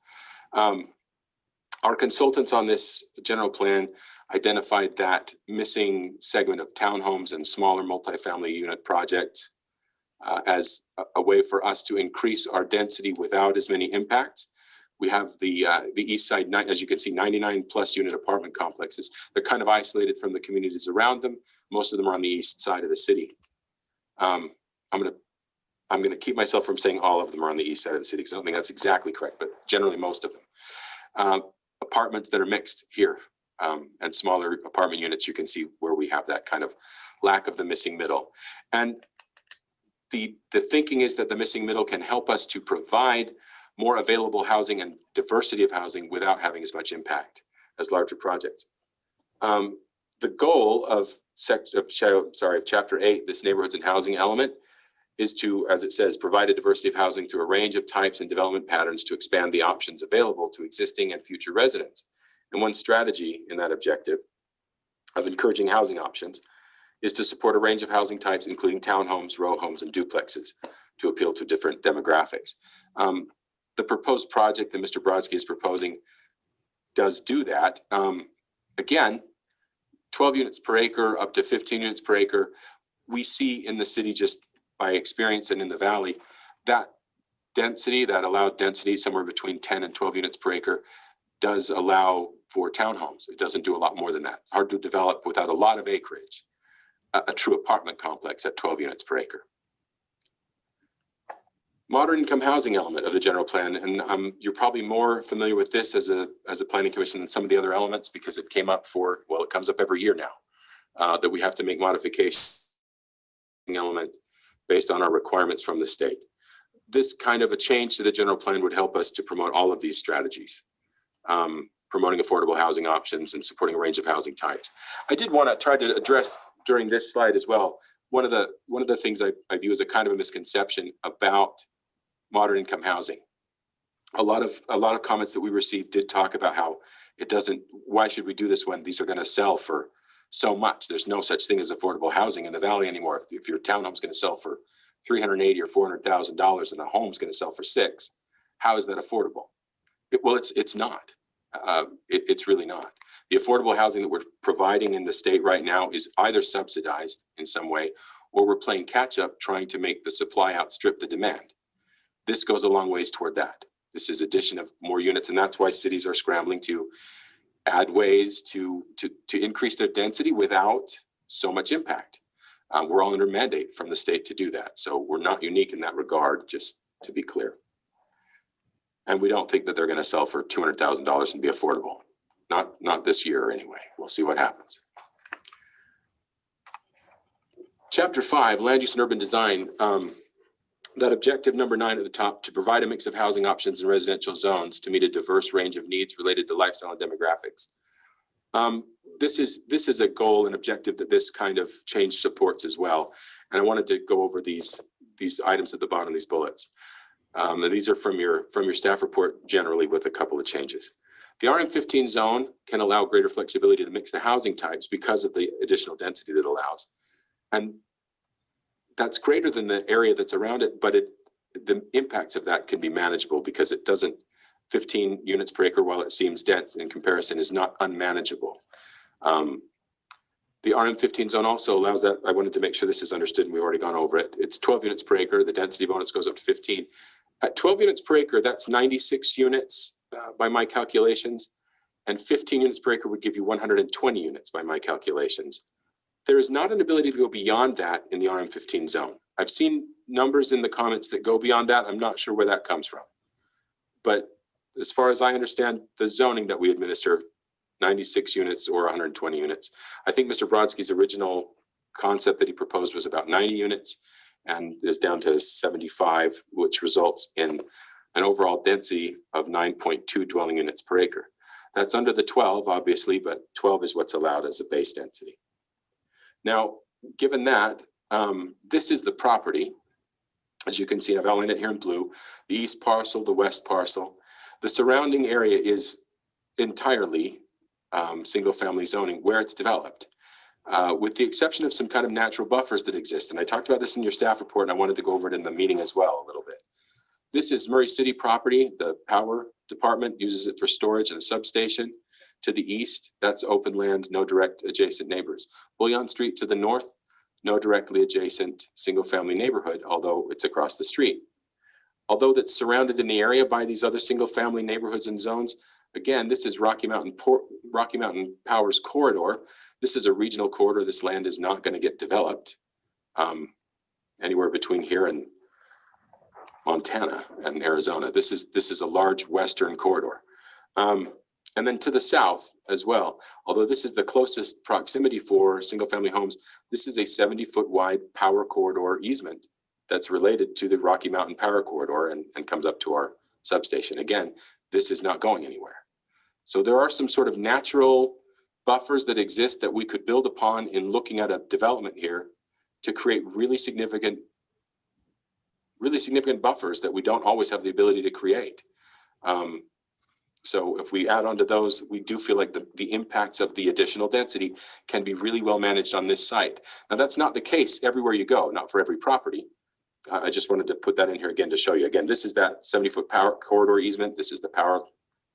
Our consultants on this general plan identified that missing segment of townhomes and smaller multifamily unit projects as a way for us to increase our density without as many impacts. We have the east side, as you can see, 99 plus unit apartment complexes. They're kind of isolated from the communities around them. Most of them are on the east side of the city. I'm gonna keep myself from saying all of them are on the east side of the city, because I don't think that's exactly correct, but generally most of them. Apartments that are mixed here, and smaller apartment units, you can see where we have that kind of lack of the missing middle. And the thinking is that the missing middle can help us to provide more available housing and diversity of housing without having as much impact as larger projects. The goal of chapter 8, this neighborhoods and housing element, is to, as it says, provide a diversity of housing through a range of types and development patterns to expand the options available to existing and future residents. And one strategy in that objective of encouraging housing options is to support a range of housing types, including townhomes, row homes, and duplexes, to appeal to different demographics. The proposed project that Mr. Brodsky is proposing does do that. Again, 12 units per acre, up to 15 units per acre. We see in the city, just by experience and in the valley, that density, that allowed density somewhere between 10 and 12 units per acre does allow for townhomes. It doesn't do a lot more than that. Hard to develop without a lot of acreage, a true apartment complex at 12 units per acre. Moderate income housing element of the general plan, and you're probably more familiar with this as a planning commission than some of the other elements, because it came up it comes up every year now, that we have to make modifications element based on our requirements from the state. This kind of a change to the general plan would help us to promote all of these strategies, promoting affordable housing options and supporting a range of housing types. I did want to try to address during this slide as well, one of the things I view as a kind of a misconception about moderate income housing a lot of comments that we received did talk about how it doesn't, why should we do this when these are going to sell for so much? There's no such thing as affordable housing in the valley anymore. If your townhome's going to sell for $380,000 or $400,000 and a home's going to sell for $6 million, how is that affordable? Well, it's not. It's really not. The affordable housing that we're providing in the state right now is either subsidized in some way, or we're playing catch up trying to make the supply outstrip the demand. This goes a long ways toward that. This is addition of more units, and that's why cities are scrambling to add ways to increase their density without so much impact. We're all under mandate from the state to do that. So we're not unique in that regard, just to be clear. And we don't think that they're going to sell for $200,000 and be affordable. Not this year anyway. We'll see what happens. Chapter 5, Land Use and Urban Design. That objective number 9 at the top, to provide a mix of housing options in residential zones to meet a diverse range of needs related to lifestyle and demographics. This is a goal and objective that this kind of change supports as well. And I wanted to go over these items at the bottom, these bullets. These are from your staff report generally, with a couple of changes. The RM15 zone can allow greater flexibility to mix the housing types because of the additional density that allows. And that's greater than the area that's around it, but the impacts of that can be manageable because it doesn't, 15 units per acre, while it seems dense in comparison, is not unmanageable. The RM15 zone also allows that. I wanted to make sure this is understood, and we've already gone over it. It's 12 units per acre. The density bonus goes up to 15. At 12 units per acre, that's 96 units by my calculations, and 15 units per acre would give you 120 units by my calculations. There is not an ability to go beyond that in the RM15 zone. I've seen numbers in the comments that go beyond that. I'm not sure where that comes from. But as far as I understand the zoning that we administer, 96 units or 120 units. I think Mr. Brodsky's original concept that he proposed was about 90 units and is down to 75, which results in an overall density of 9.2 dwelling units per acre. That's under the 12, obviously, but 12 is what's allowed as a base density. Now, given that, this is the property. As you can see, I've outlined it here in blue, the east parcel, the west parcel. The surrounding area is entirely single family zoning where it's developed, with the exception of some kind of natural buffers that exist. And I talked about this in your staff report, and I wanted to go over it in the meeting as well a little bit. This is Murray City property. The power department uses it for storage and a substation. To the east, that's open land, no direct adjacent neighbors. Bullion Street to the north, no directly adjacent single family neighborhood, although it's across the street. Although that's surrounded in the area by these other single family neighborhoods and zones, again, this is Rocky Mountain Power's corridor. This is a regional corridor. This land is not going to get developed anywhere between here and Montana and Arizona. This is a large western corridor. And then to the south as well, although this is the closest proximity for single family homes, this is a 70-foot wide power corridor easement that's related to the Rocky Mountain Power Corridor and comes up to our substation. Again, this is not going anywhere. So there are some sort of natural buffers that exist that we could build upon in looking at a development here to create really significant buffers that we don't always have the ability to create. So if we add on to those, we do feel like the impacts of the additional density can be really well managed on this site. Now, that's not the case everywhere you go, not for every property. I just wanted to put that in here again to show you. Again, this is that 70-foot power corridor easement. This is the power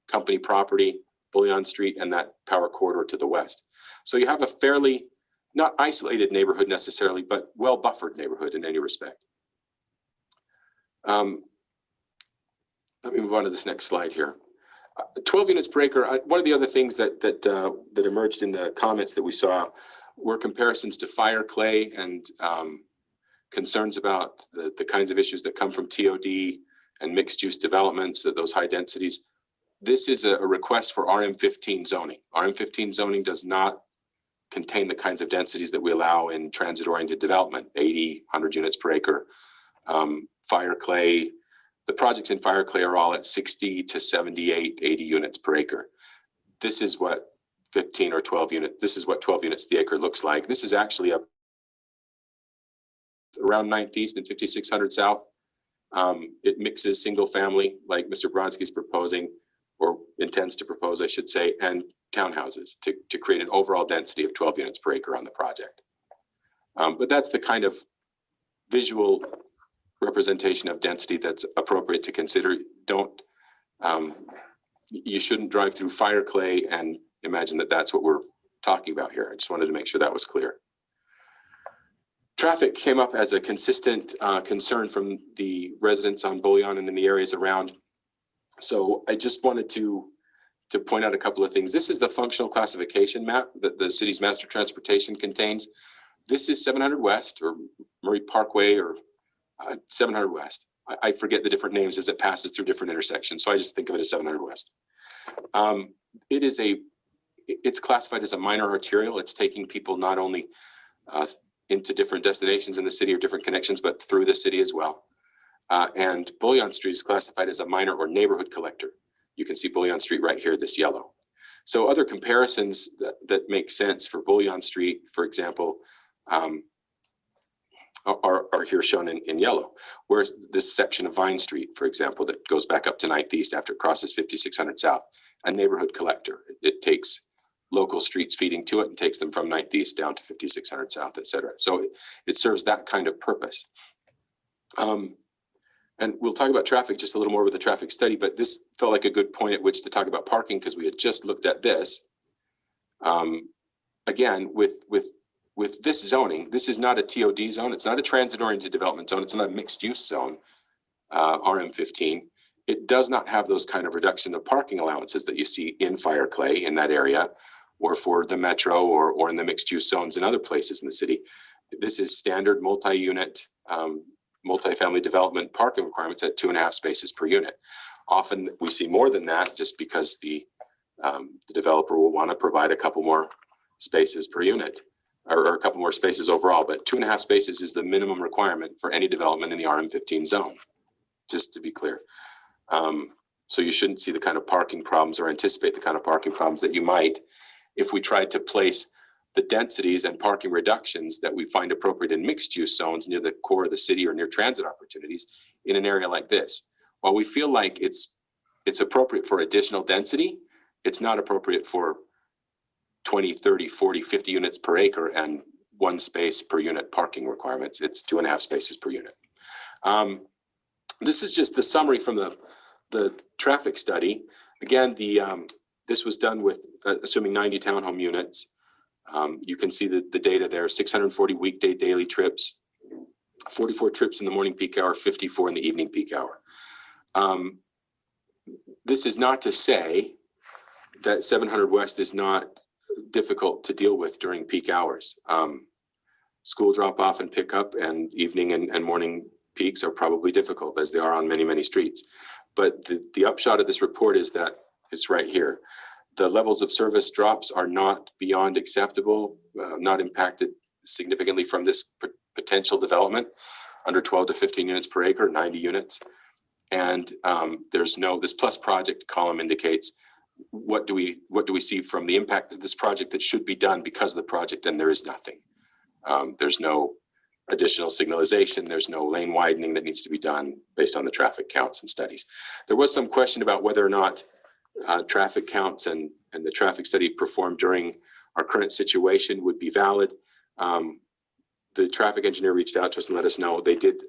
company property, Bullion Street, and that power corridor to the west. So you have a fairly, not isolated neighborhood necessarily, but well buffered neighborhood in any respect. Let me move on to this next slide here. 12 units per acre. One of the other things that emerged in the comments that we saw were comparisons to fire clay and concerns about the kinds of issues that come from TOD and mixed use developments at those high densities. This is a request for RM15 zoning. RM15 zoning does not contain the kinds of densities that we allow in transit-oriented development, 80, 100 units per acre. Fire clay, the projects in fire clay are all at 60 to 78, 80 units per acre. This is what 15 or 12 units, this is what 12 units the acre looks like. This is actually up around 9th East and 5600 South It mixes single family, like Mr. Bronski's proposing, or intends to propose, I should say, and townhouses to create an overall density of 12 units per acre on the project. But that's the kind of visual representation of density that's appropriate to consider. You shouldn't drive through fire clay and imagine that that's what we're talking about here. I just wanted to make sure that was clear. Traffic came up as a consistent concern from the residents on Bullion and in the areas around. So I just wanted to point out a couple of things. This is the functional classification map that the city's master transportation contains. This is 700 West or Murray Parkway or 700 West. I forget the different names as it passes through different intersections. So I just think of it as 700 West. It's classified as a minor arterial. It's taking people not only into different destinations in the city or different connections, but through the city as well. And Bullion Street is classified as a minor or neighborhood collector. You can see Bullion Street right here, this yellow. So other comparisons that make sense for Bullion Street, for example, are here shown in yellow. Whereas this section of Vine Street, for example, that goes back up to 9th East after it crosses 5600 South, a neighborhood collector. It takes local streets feeding to it and takes them from 9th East down to 5600 South, et cetera. So it serves that kind of purpose. And we'll talk about traffic just a little more with the traffic study, but this felt like a good point at which to talk about parking because we had just looked at this. Again, with this zoning, this is not a TOD zone. It's not a transit-oriented development zone. It's not a mixed-use zone, RM15. It does not have those kind of reduction of parking allowances that you see in Fire Clay in that area, or for the metro, or in the mixed-use zones in other places in the city. This is standard multi-unit, multi-family development parking requirements at 2.5 spaces per unit. Often we see more than that just because the developer will want to provide a couple more spaces per unit, or a couple more spaces overall, but 2.5 spaces is the minimum requirement for any development in the RM15 zone, just to be clear. So you shouldn't see the kind of parking problems or anticipate the kind of parking problems that you might if we tried to place the densities and parking reductions that we find appropriate in mixed use zones near the core of the city or near transit opportunities in an area like this. While we feel like it's appropriate for additional density, it's not appropriate for 20, 30, 40, 50 units per acre and 1 space per unit parking requirements. It's 2.5 spaces per unit. This is just the summary from the traffic study. Again, this was done with assuming 90 townhome units. You can see the data there, 640 weekday daily trips, 44 trips in the morning peak hour, 54 in the evening peak hour. This is not to say that 700 West is not difficult to deal with during peak hours. School drop off and pickup and evening and morning peaks are probably difficult, as they are on many, many streets. But the upshot of this report is that it's right here. The levels of service drops are not beyond acceptable, not impacted significantly from this potential development, under 12 to 15 units per acre, 90 units. And this plus project column indicates what do we see from the impact of this project that should be done because of the project, and there is nothing. There's no additional signalization, there's no lane widening that needs to be done based on the traffic counts and studies. There was some question about whether or not traffic counts and the traffic study performed during our current situation would be valid. The traffic engineer reached out to us and let us know they did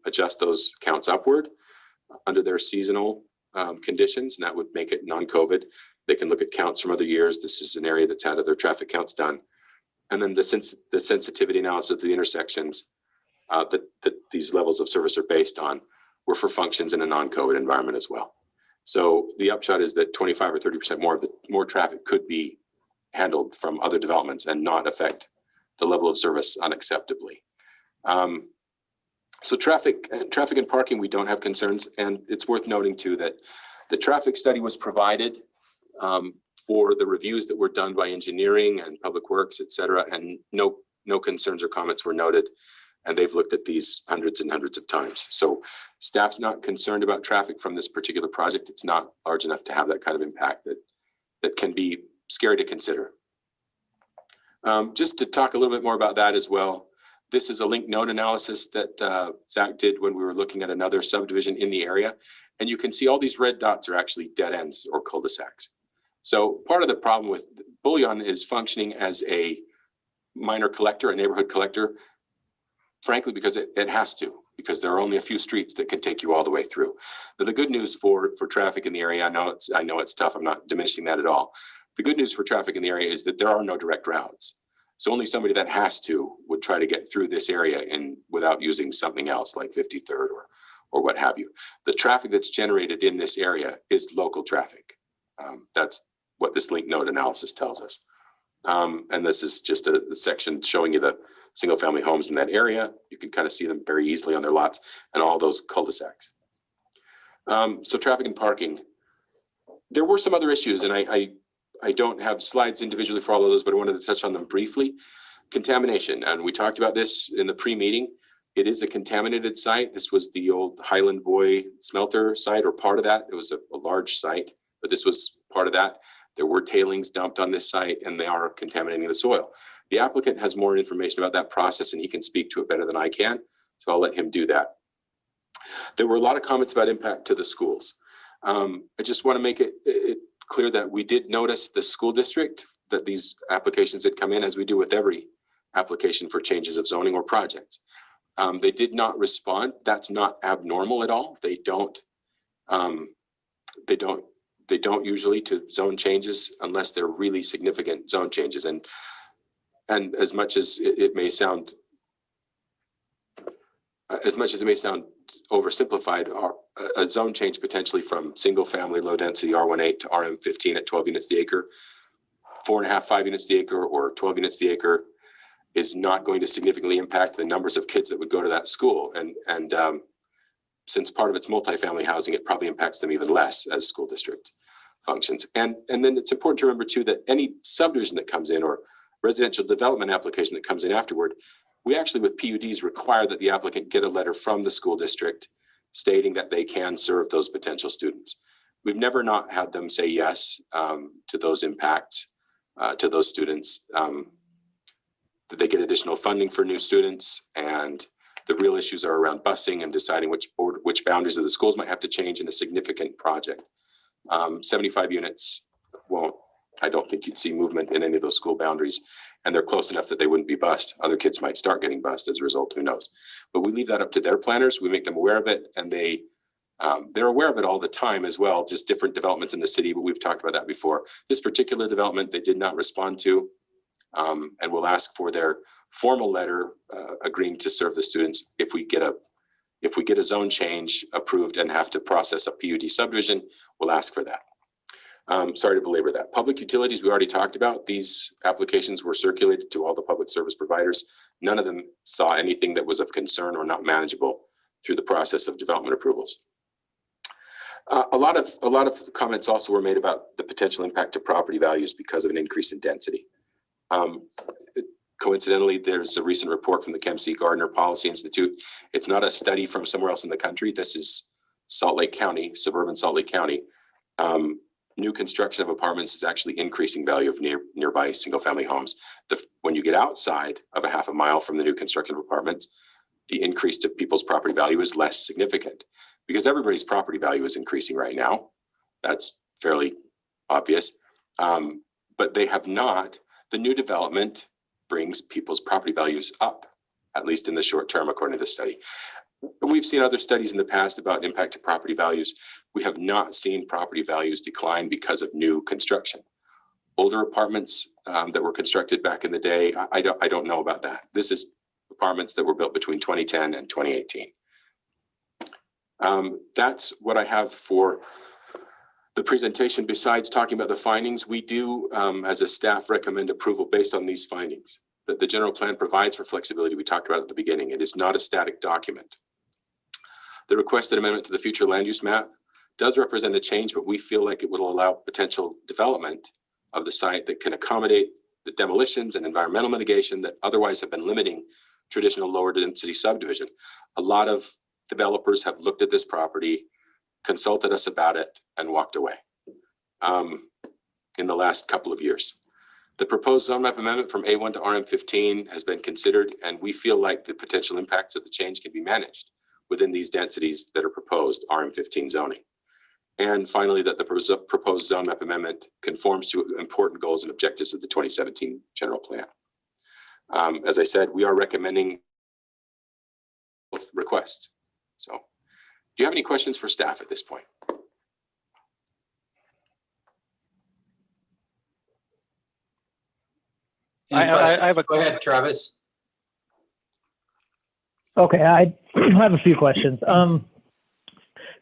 adjust those counts upward under their seasonal conditions, and that would make it non-COVID. They can look at counts from other years. This is an area that's had other traffic counts done. And then the sensitivity analysis of the intersections that these levels of service are based on were for functions in a non-COVID environment as well. So the upshot is that 25 or 30% more traffic could be handled from other developments and not affect the level of service unacceptably. So traffic and parking, we don't have concerns. And it's worth noting too that the traffic study was provided for the reviews that were done by engineering and public works, et cetera, and no concerns or comments were noted. And they've looked at these hundreds and hundreds of times. So staff's not concerned about traffic from this particular project. It's not large enough to have that kind of impact that can be scary to consider. Just to talk a little bit more about that as well. This is a link node analysis that Zach did when we were looking at another subdivision in the area. And you can see all these red dots are actually dead ends or cul-de-sacs. So part of the problem with Bullion is functioning as a minor collector, a neighborhood collector, frankly, because it has to, because there are only a few streets that can take you all the way through. But the good news for traffic in the area, I know it's tough. I'm not diminishing that at all. The good news for traffic in the area is that there are no direct routes. So only somebody that has to would try to get through this area without using something else like 53rd or what have you. The traffic that's generated in this area is local traffic. That's what this link node analysis tells us. And this is just a section showing you the single family homes in that area. You can kind of see them very easily on their lots and all those cul-de-sacs. So traffic and parking. There were some other issues, and I don't have slides individually for all of those, but I wanted to touch on them briefly. Contamination, and we talked about this in the pre-meeting. It is a contaminated site. This was the old Highland Boy smelter site, or part of that. It was a large site, but this was part of that. There were tailings dumped on this site, and they are contaminating the soil. The applicant has more information about that process, and he can speak to it better than I can, so I'll let him do that. There were a lot of comments about impact to the schools. I just want to make it clear that we did notice the school district that these applications had come in, as we do with every application for changes of zoning or projects. They did not respond. That's not abnormal at all. They don't usually to zone changes unless they're really significant zone changes. And as much as it may sound oversimplified, a zone change potentially from single family low density R18 to RM15 at 12 units the acre, 4.5, 5 units the acre, or 12 units the acre is not going to significantly impact the numbers of kids that would go to that school. And since part of it's multifamily housing, it probably impacts them even less as school district functions. And then it's important to remember too that any subdivision that comes in or residential development application that comes in afterward, we actually with PUDs require that the applicant get a letter from the school district stating that they can serve those potential students. We've never not had them say yes to those impacts to those students, that they get additional funding for new students, and the real issues are around busing and deciding which boundaries of the schools might have to change in a significant project. 75 units I don't think you'd see movement in any of those school boundaries, and they're close enough that they wouldn't be bused. Other kids might start getting bused as a result, who knows? But we leave that up to their planners. We make them aware of it, and they're aware of it all the time as well, just different developments in the city, but we've talked about that before. This particular development, they did not respond to, and we'll ask for their formal letter agreeing to serve the students if we get a zone change approved and have to process a PUD subdivision. We'll ask for that. Sorry to belabor that. Public utilities, we already talked about. These applications were circulated to all the public service providers. None of them saw anything that was of concern or not manageable through the process of development approvals. A lot of comments also were made about the potential impact to property values because of an increase in density. Coincidentally, there's a recent report from the Kempsey Gardner Policy Institute. It's not a study from somewhere else in the country. This is Salt Lake County, suburban Salt Lake County. New construction of apartments is actually increasing value of nearby single family homes. When you get outside of a half a mile from the new construction of apartments, the increase to people's property value is less significant because everybody's property value is increasing right now. That's fairly obvious, but they have not. The new development brings people's property values up, at least in the short term, according to this study. We've seen other studies in the past about impact to property values. We have not seen property values decline because of new construction. Older apartments that were constructed back in the day, I don't know about that. This is apartments that were built between 2010 and 2018. That's what I have for the presentation. Besides talking about the findings, we do, as a staff, recommend approval based on these findings. That the general plan provides for flexibility we talked about at the beginning. It is not a static document. The requested amendment to the future land use map does represent a change, but we feel like it would allow potential development of the site that can accommodate the demolitions and environmental mitigation that otherwise have been limiting traditional lower density subdivision. A lot of developers have looked at this property, consulted us about it, and walked away in the last couple of years. The proposed zone map amendment from A1 to RM15 has been considered, and we feel like the potential impacts of the change can be managed within these densities that are proposed RM15 zoning. And finally, that the proposed zone map amendment conforms to important goals and objectives of the 2017 general plan. As I said, we are recommending both requests. So do you have any questions for staff at this point? Any I questions? have a- Go ahead, Travis. Okay, I have a few questions.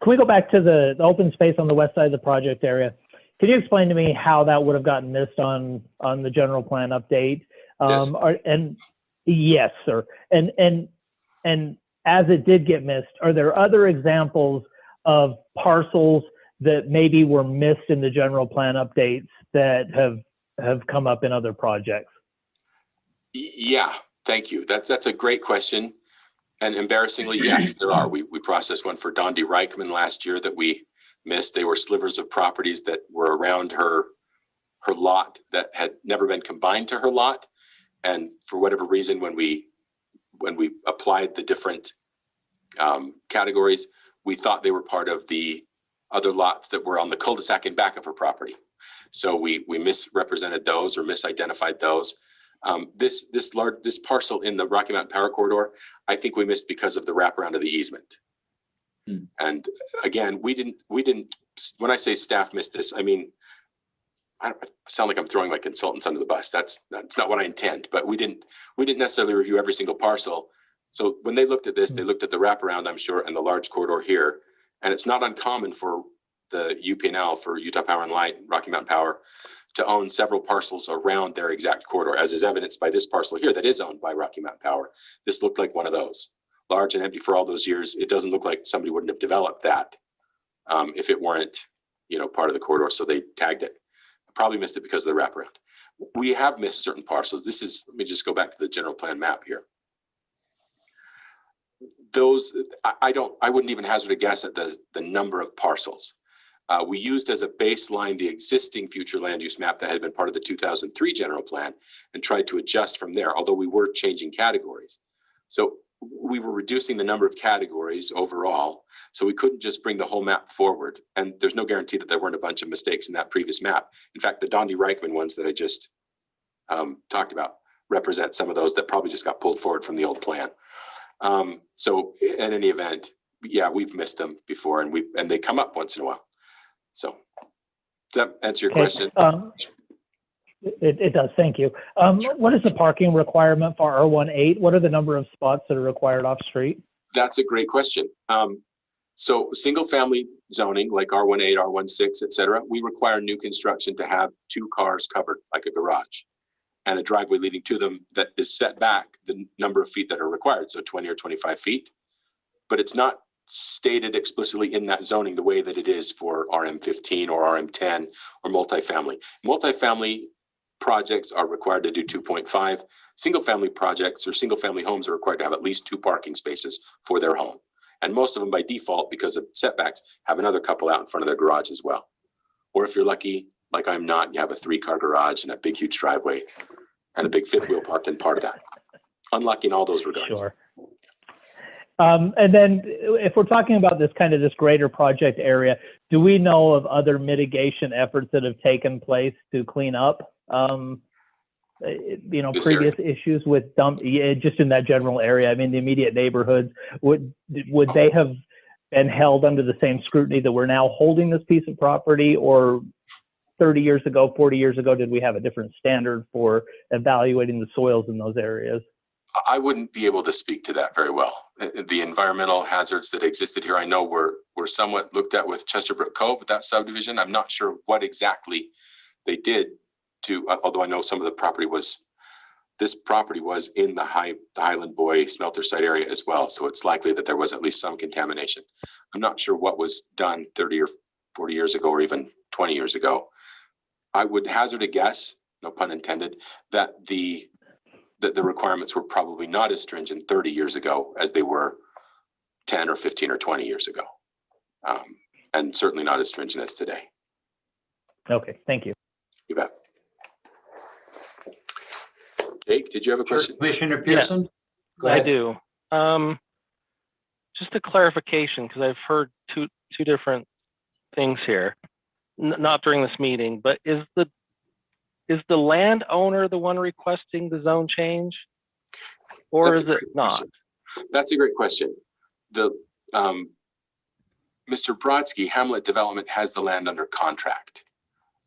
Can we go back to the open space on the west side of the project area? Can you explain to me how that would have gotten missed on the general plan update? Yes. Yes, sir. And as it did get missed, are there other examples of parcels that maybe were missed in the general plan updates that have come up in other projects? Yeah, thank you. That's a great question. And embarrassingly, yes, there are. We processed one for Dondi Reichman last year that we missed. They were slivers of properties that were around her lot that had never been combined to her lot. And for whatever reason, when we applied the different categories, we thought they were part of the other lots that were on the cul-de-sac in back of her property. So we misrepresented those or misidentified those. This parcel in the Rocky Mountain Power Corridor, I think we missed because of the wraparound of the easement. And again, we didn't, when I say staff missed this, I mean, I sound like I'm throwing my consultants under the bus. That's not what I intend, but we didn't necessarily review every single parcel. So when they looked at this, they looked at the wraparound, I'm sure, and the large corridor here. And it's not uncommon for the UPNL, for Utah Power and Light, Rocky Mountain Power, to own several parcels around their exact corridor, as is evidenced by this parcel here that is owned by Rocky Mountain Power. This looked like one of those, large and empty for all those years. It doesn't look like somebody wouldn't have developed that if it weren't, part of the corridor. So they tagged it. Probably missed it because of the wraparound. We have missed certain parcels. Let me just go back to the general plan map here. Those, I wouldn't even hazard a guess at the number of parcels. We used as a baseline the existing future land use map that had been part of the 2003 general plan and tried to adjust from there, although we were changing categories. So we were reducing the number of categories overall, so we couldn't just bring the whole map forward. And there's no guarantee that there weren't a bunch of mistakes in that previous map. In fact, the Dondi Reichman ones that I just talked about represent some of those that probably just got pulled forward from the old plan. So in any event, yeah, we've missed them before, and they come up once in a while. So does that answer your question? It does, thank you. What is the parking requirement for R18? What are the number of spots that are required off street? That's a great question. So single family zoning like R18, R16, et cetera, we require new construction to have 2 cars covered like a garage and a driveway leading to them that is set back the number of feet that are required. So 20 or 25 feet, but it's not stated explicitly in that zoning the way that it is for RM15 or RM10 or multifamily. Multifamily projects are required to do 2.5. Single family projects or single family homes are required to have at least 2 parking spaces for their home. And most of them by default, because of setbacks, have another couple out in front of their garage as well. Or if you're lucky, like I'm not, you have a 3-car garage and a big, huge driveway and a big 5th wheel parked in part of that. Unlucky in all those regards. Sure. And then if we're talking about this greater project area, do we know of other mitigation efforts that have taken place to clean up, previous issues with just in that general area? I mean, the immediate neighborhoods, would they have been held under the same scrutiny that we're now holding this piece of property, or 30 years ago, 40 years ago, did we have a different standard for evaluating the soils in those areas? I wouldn't be able to speak to that very well. The environmental hazards that existed here, I know were somewhat looked at with Chesterbrook Cove, with that subdivision. I'm not sure what exactly they did to, although I know some of the this property was in the Highland Boy smelter site area as well. So it's likely that there was at least some contamination. I'm not sure what was done 30 or 40 years ago, or even 20 years ago. I would hazard a guess, no pun intended, that the requirements were probably not as stringent 30 years ago as they were 10 or 15 or 20 years ago. And certainly not as stringent as today. Okay, thank you. You bet. Jake, did you have a Sure, question? Commissioner Pearson? Go I ahead. do. Just a clarification, because I've heard two different things here, not during this meeting, but is the landowner the one requesting the zone change? Or That's is a it great not? question. That's a great question. The Mr. Brodsky, Hamlet Development, has the land under contract.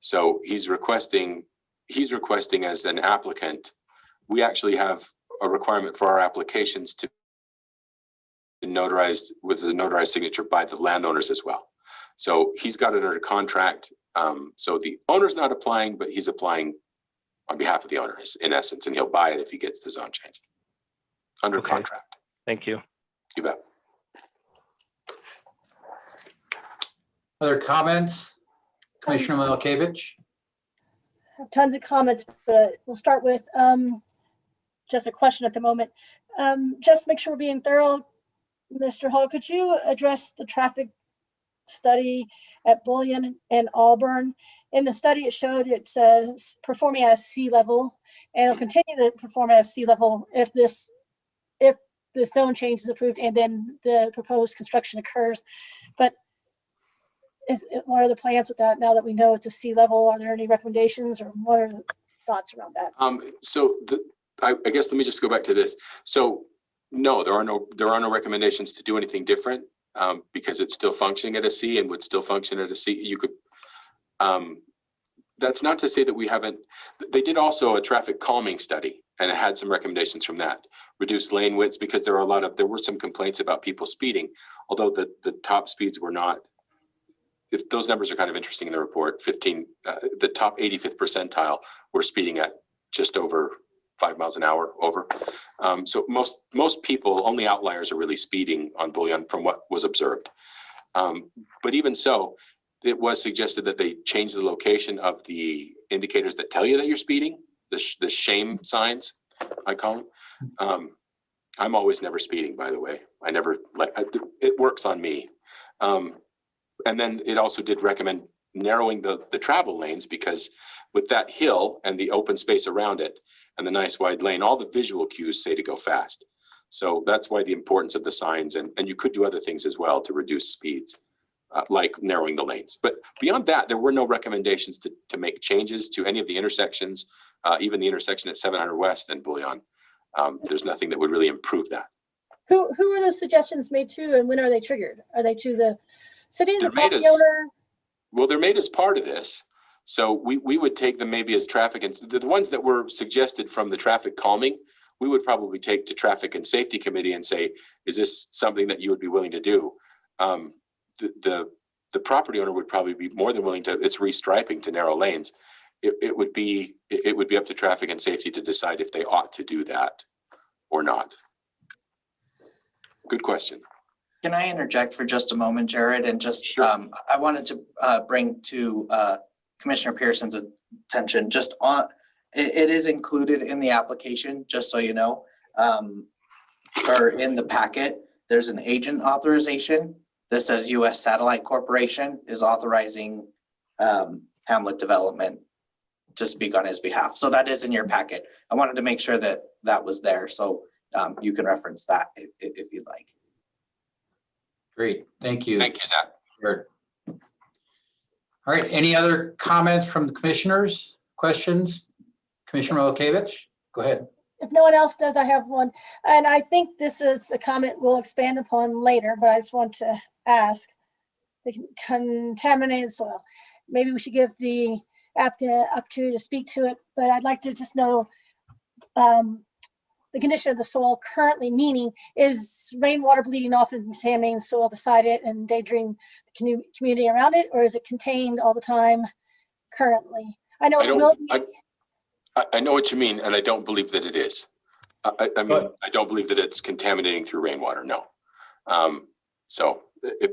So he's requesting as an applicant, we actually have a requirement for our applications to be notarized with the notarized signature by the landowners as well. So he's got it under contract. So the owner's not applying, but he's applying on behalf of the owner in essence, and he'll buy it if he gets the zone change under Okay. contract. Thank you. You bet. Other comments? Commissioner Malkovich? I have tons of comments, but we'll start with just a question at the moment. Just to make sure we're being thorough, Mr. Hall, could you address the traffic study at Bullion and Auburn? In the study, it showed it says performing at sea level, and it'll continue to perform at sea level if the zone change is approved and then the proposed construction occurs. But what are the plans with that now that we know it's a sea level? Are there any recommendations, or what are the thoughts around that? I guess let me just go back to this. So no, there are no recommendations to do anything different because it's still functioning at a sea and would still function at a sea. You could, that's not to say that we haven't, they did also a traffic calming study and it had some recommendations from that. Reduce lane widths because there were some complaints about people speeding, although the top speeds were not. If those numbers are kind of interesting in the report, the top 85th percentile were speeding at just over 5 miles an hour over. So most people, only outliers are really speeding on Bullion from what was observed. But even so, it was suggested that they change the location of the indicators that tell you that you're speeding, the shame signs, I call them. I'm always never speeding, by the way. I never, it works on me. And then it also did recommend narrowing the travel lanes because with that hill and the open space around it and the nice wide lane, all the visual cues say to go fast. So that's why the importance of the signs, and you could do other things as well to reduce speeds, like narrowing the lanes. But beyond that, there were no recommendations to make changes to any of the intersections, even the intersection at 700 West and Bullion. There's nothing that would really improve that. Who are those suggestions made to, and when are they triggered? Are they to the city, the property owner? Well, they're made as part of this. So we would take them maybe as traffic, and the ones that were suggested from the traffic calming, we would probably take to Traffic and Safety Committee and say, is this something that you would be willing to do? The property owner would probably be more than willing to, it's restriping to narrow lanes. It would be up to Traffic and Safety to decide if they ought to do that or not. Good question. Can I interject for just a moment, Jared? And just, Sure. I wanted to bring to Commissioner Pearson's attention, just on, it is included in the application, just so you know, or in the packet, there's an agent authorization. This says U.S. Satellite Corporation is authorizing Hamlet Development to speak on his behalf. So that is in your packet. I wanted to make sure that that was there. So you can reference that if you'd like. Great, thank you. Thank you, Zach. Sure. All right, any other comments from the commissioners? Questions? Commissioner Malkovich, go ahead. If no one else does, I have one. And I think this is a comment we'll expand upon later, but I just want to ask. The contaminated soil. Maybe we should give the applicant opportunity to speak to it, but I'd like to just know the condition of the soil currently, meaning is rainwater bleeding off and contaminating soil beside it and endangering the community around it, or is it contained all the time currently? I know it will be. I know what you mean, and I don't believe that it is. I mean, I don't believe that it's contaminating through rainwater, no. So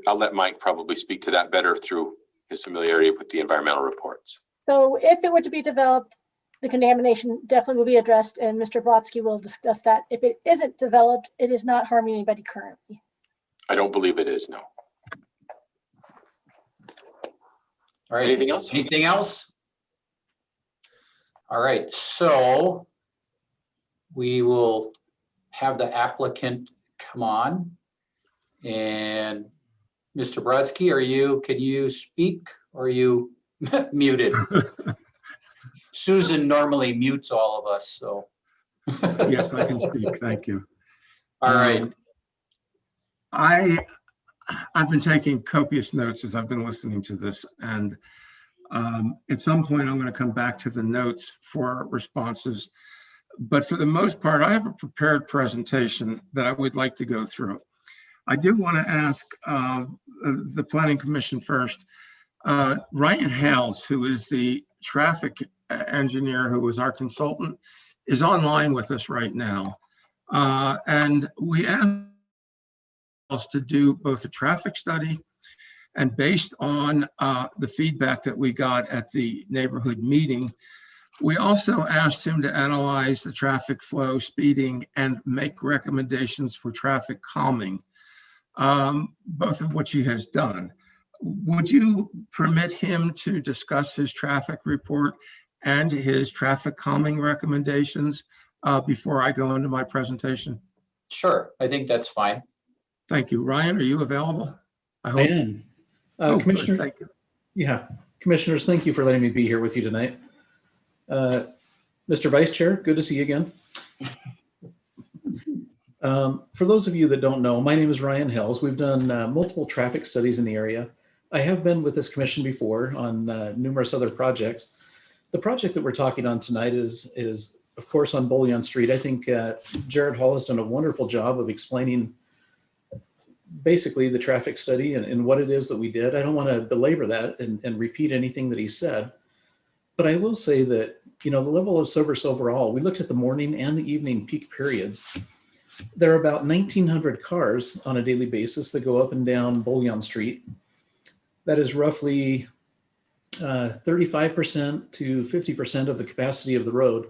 I'll let Mike probably speak to that better through his familiarity with the environmental reports. So if it were to be developed, the contamination definitely will be addressed, and Mr. Brodsky will discuss that. If it isn't developed, it is not harming anybody currently. I don't believe it is, no. All right. Anything else? Anything else? All right, so we will have the applicant come on. And Mr. Brodsky, can you speak, or are you muted? Susan normally mutes all of us, so. Yes, I can speak. Thank you. All right. I've been taking copious notes as I've been listening to this, and at some point I'm going to come back to the notes for responses. But for the most part, I have a prepared presentation that I would like to go through. I do want to ask the Planning Commission first. Ryan Hales, who is the traffic engineer who was our consultant, is online with us right now. And we asked us to do both a traffic study, and based on the feedback that we got at the neighborhood meeting, we also asked him to analyze the traffic flow, speeding, and make recommendations for traffic calming, both of which he has done. Would you permit him to discuss his traffic report and his traffic calming recommendations before I go into my presentation? Sure, I think that's fine. Thank you. Ryan, are you available? I am. Oh, Commissioner, good, thank you. Yeah, commissioners, thank you for letting me be here with you tonight. Mr. Vice Chair, good to see you again. For those of you that don't know, my name is Ryan Hales. We've done multiple traffic studies in the area. I have been with this commission before on numerous other projects. The project that we're talking on tonight is of course on Bullion Street. I think Jared Hall has done a wonderful job of explaining basically the traffic study and what it is that we did. I don't want to belabor that and repeat anything that he said, but I will say that, you know, the level of service overall, we looked at the morning and the evening peak periods. There are about 1,900 cars on a daily basis that go up and down Bullion Street. That is roughly 35% to 50% of the capacity of the road.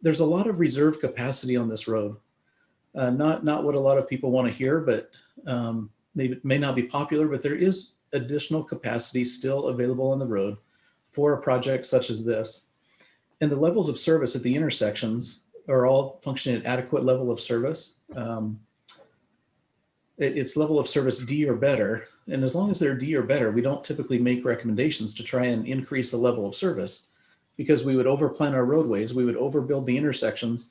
There's a lot of reserve capacity on this road. Not what a lot of people want to hear, but maybe may not be popular, but there is additional capacity still available on the road for a project such as this. And the levels of service at the intersections are all functioning at adequate level of service. It's level of service D or better. And as long as they're D or better, we don't typically make recommendations to try and increase the level of service, because we would overplan our roadways, we would overbuild the intersections,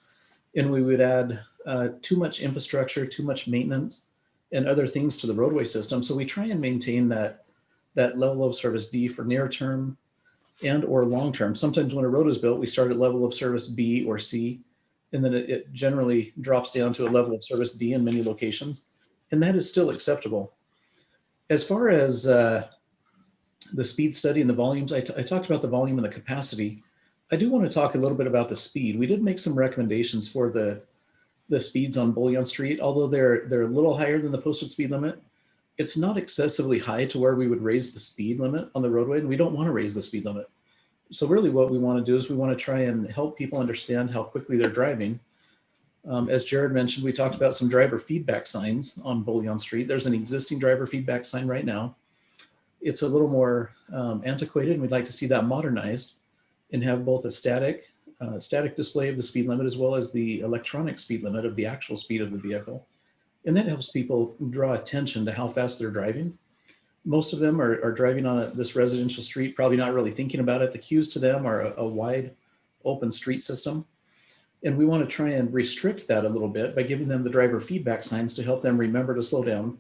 and we would add too much infrastructure, too much maintenance, and other things to the roadway system. So we try and maintain that level of service D for near term and or long term. Sometimes when a road is built, we start at level of service B or C, and then it generally drops down to a level of service D in many locations, and that is still acceptable. As far as the speed study and the volumes, I talked about the volume and the capacity. I do want to talk a little bit about the speed. We did make some recommendations for the speeds on Bullion Street, although they're a little higher than the posted speed limit. It's not excessively high to where we would raise the speed limit on the roadway, and we don't want to raise the speed limit. So really what we want to do is we want to try and help people understand how quickly they're driving. As Jared mentioned, we talked about some driver feedback signs on Bullion Street. There's an existing driver feedback sign right now. It's a little more antiquated, and we'd like to see that modernized and have both a static display of the speed limit as well as the electronic speed limit of the actual speed of the vehicle. And that helps people draw attention to how fast they're driving. Most of them are driving on this residential street, probably not really thinking about it. The cues to them are a wide open street system. And we want to try and restrict that a little bit by giving them the driver feedback signs to help them remember to slow down.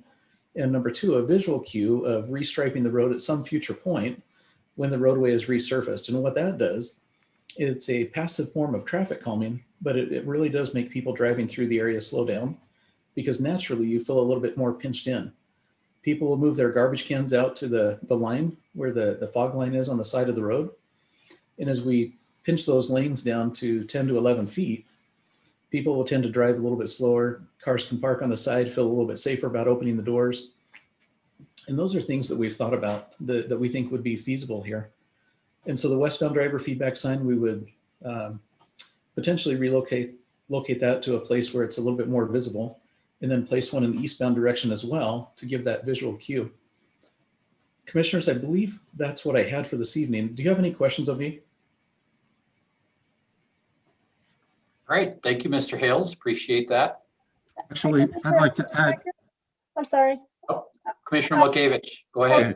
And number two, a visual cue of restriping the road at some future point when the roadway is resurfaced. And what that does, it's a passive form of traffic calming, but it really does make people driving through the area slow down, because naturally you feel a little bit more pinched in. People will move their garbage cans out to the line where the fog line is on the side of the road. And as we pinch those lanes down to 10 to 11 feet, people will tend to drive a little bit slower. Cars can park on the side, feel a little bit safer about opening the doors. And those are things that we've thought about that we think would be feasible here. And so the westbound driver feedback sign, we would potentially locate that to a place where it's a little bit more visible, and then place one in the eastbound direction as well to give that visual cue. Commissioners, I believe that's what I had for this evening. Do you have any questions of me? All right, thank you, Mr. Hales. Appreciate that. Actually, I'd like to add, I'm sorry. Commissioner Milkovich, go I ahead.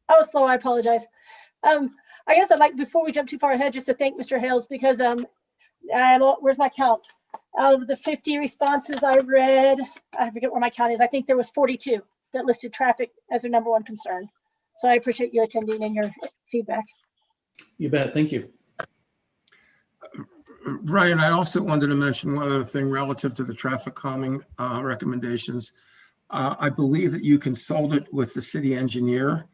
was slow, I apologize. I guess I'd like, before we jump too far ahead, just to thank Mr. Hales because where's my count? Out of the 50 responses I read, I forget where my count is. I think there was 42 that listed traffic as their number one concern. So I appreciate you attending and your feedback. You bet. Thank you. Ryan, I also wanted to mention one other thing relative to the traffic calming recommendations. I believe that you consulted with the city engineer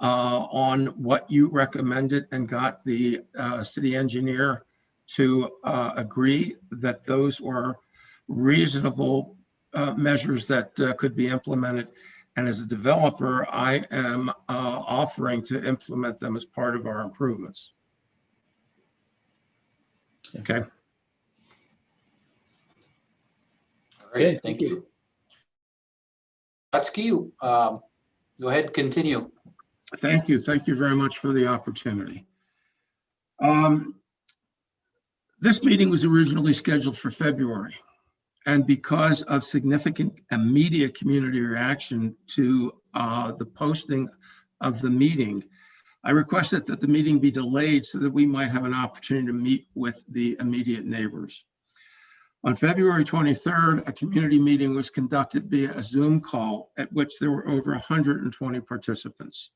on what you recommended and got the city engineer to agree that those were reasonable measures that could be implemented. And as a developer, I am offering to implement them as part of our improvements. Okay. All right, thank you. Butsky, go ahead, continue. Thank you. Thank you very much for the opportunity. This meeting was originally scheduled for February, and because of significant immediate community reaction to the posting of the meeting, I requested that the meeting be delayed so that we might have an opportunity to meet with the immediate neighbors. On February 23rd, a community meeting was conducted via a Zoom call at which there were over 120 participants.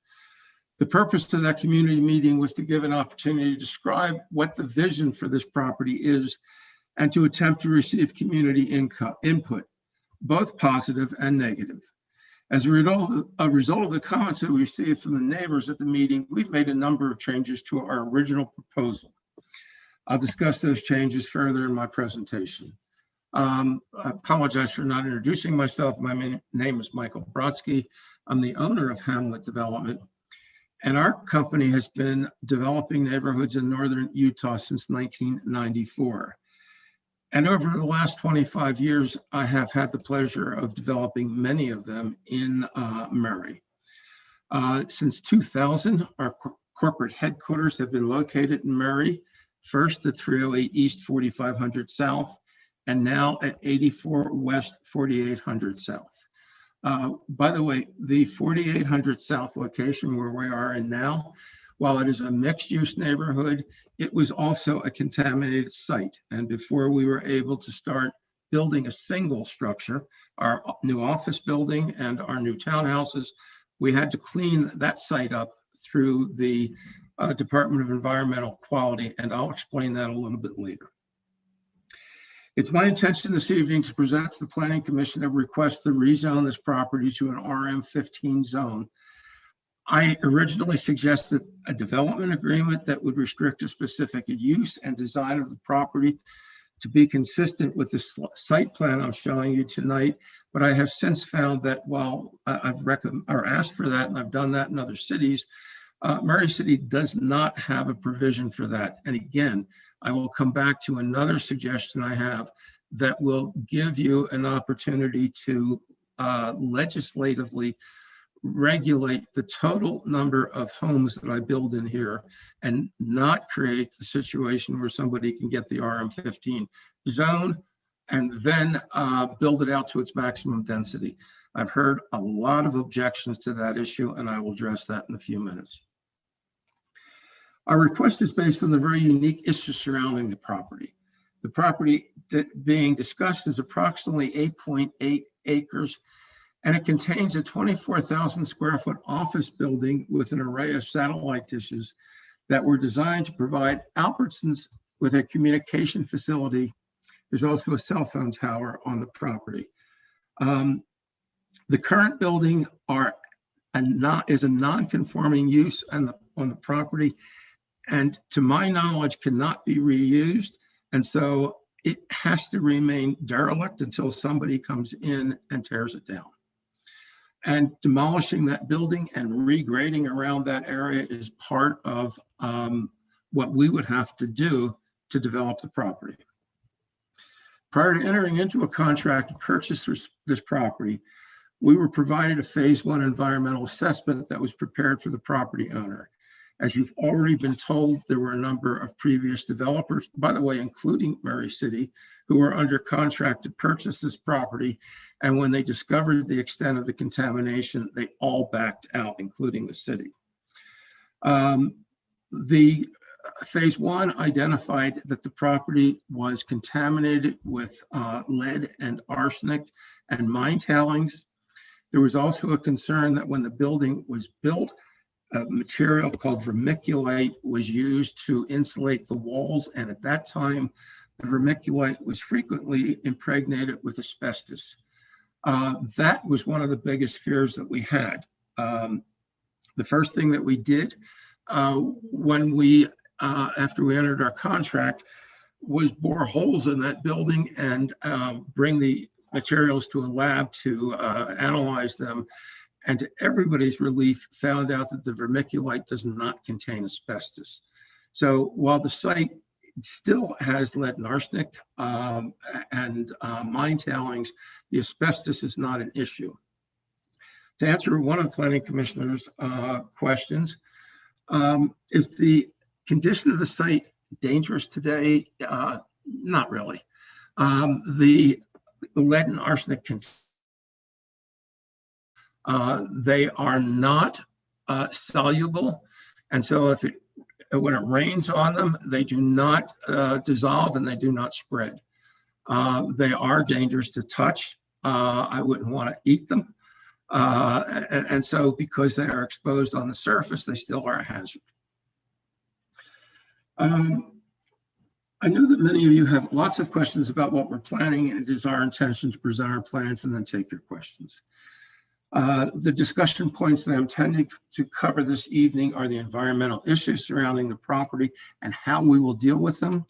The purpose of that community meeting was to give an opportunity to describe what the vision for this property is and to attempt to receive community input, both positive and negative. As a result of the comments that we received from the neighbors at the meeting, we've made a number of changes to our original proposal. I'll discuss those changes further in my presentation. I apologize for not introducing myself. My name is Michael Brodsky. I'm the owner of Hamlet Development, and our company has been developing neighborhoods in northern Utah since 1994. And over the last 25 years, I have had the pleasure of developing many of them in Murray. Since 2000, our corporate headquarters have been located in Murray, first at 308 East 4500 South, and now at 84 West 4800 South. By the way, the 4800 South location where we are in now, while it is a mixed-use neighborhood, it was also a contaminated site. And before we were able to start building a single structure, our new office building and our new townhouses, we had to clean that site up through the Department of Environmental Quality, and I'll explain that a little bit later. It's my intention this evening to present to the Planning Commission a request to rezone this property to an RM15 zone. I originally suggested a development agreement that would restrict a specific use and design of the property to be consistent with the site plan I'm showing you tonight. But I have since found that while I've asked for that, and I've done that in other cities, Murray City does not have a provision for that. And again, I will come back to another suggestion I have that will give you an opportunity to legislatively regulate the total number of homes that I build in here and not create the situation where somebody can get the RM15 zone and then build it out to its maximum density. I've heard a lot of objections to that issue, and I will address that in a few minutes. Our request is based on the very unique issues surrounding the property. The property being discussed is approximately 8.8 acres, and it contains a 24,000 square foot office building with an array of satellite dishes that were designed to provide Albertsons with a communication facility. There's also a cell phone tower on the property. The current building is a non-conforming use on the property, and to my knowledge cannot be reused. And so it has to remain derelict until somebody comes in and tears it down. And demolishing that building and regrading around that area is part of what we would have to do to develop the property. Prior to entering into a contract to purchase this property, we were provided a phase 1 environmental assessment that was prepared for the property owner. As you've already been told, there were a number of previous developers, by the way, including Murray City, who were under contract to purchase this property. And when they discovered the extent of the contamination, they all backed out, including the city. The phase one identified that the property was contaminated with lead and arsenic and mine tailings. There was also a concern that when the building was built, a material called vermiculite was used to insulate the walls. And at that time, the vermiculite was frequently impregnated with asbestos. That was one of the biggest fears that we had. The first thing that we did when we, after we entered our contract, was bore holes in that building and bring the materials to a lab to analyze them. And to everybody's relief, found out that the vermiculite does not contain asbestos. So while the site still has lead and arsenic and mine tailings, the asbestos is not an issue. To answer one of the planning commissioner's questions, is the condition of the site dangerous today? Not really. The lead and arsenic they are not soluble, and so when it rains on them, they do not dissolve and they do not spread. They are dangerous to touch. I wouldn't want to eat them, and so because they are exposed on the surface, they still are a hazard. I know that many of you have lots of questions about what we're planning, and it is our intention to present our plans and then take your questions. The discussion points that I'm intending to cover this evening are the environmental issues surrounding the property and how we will deal with them.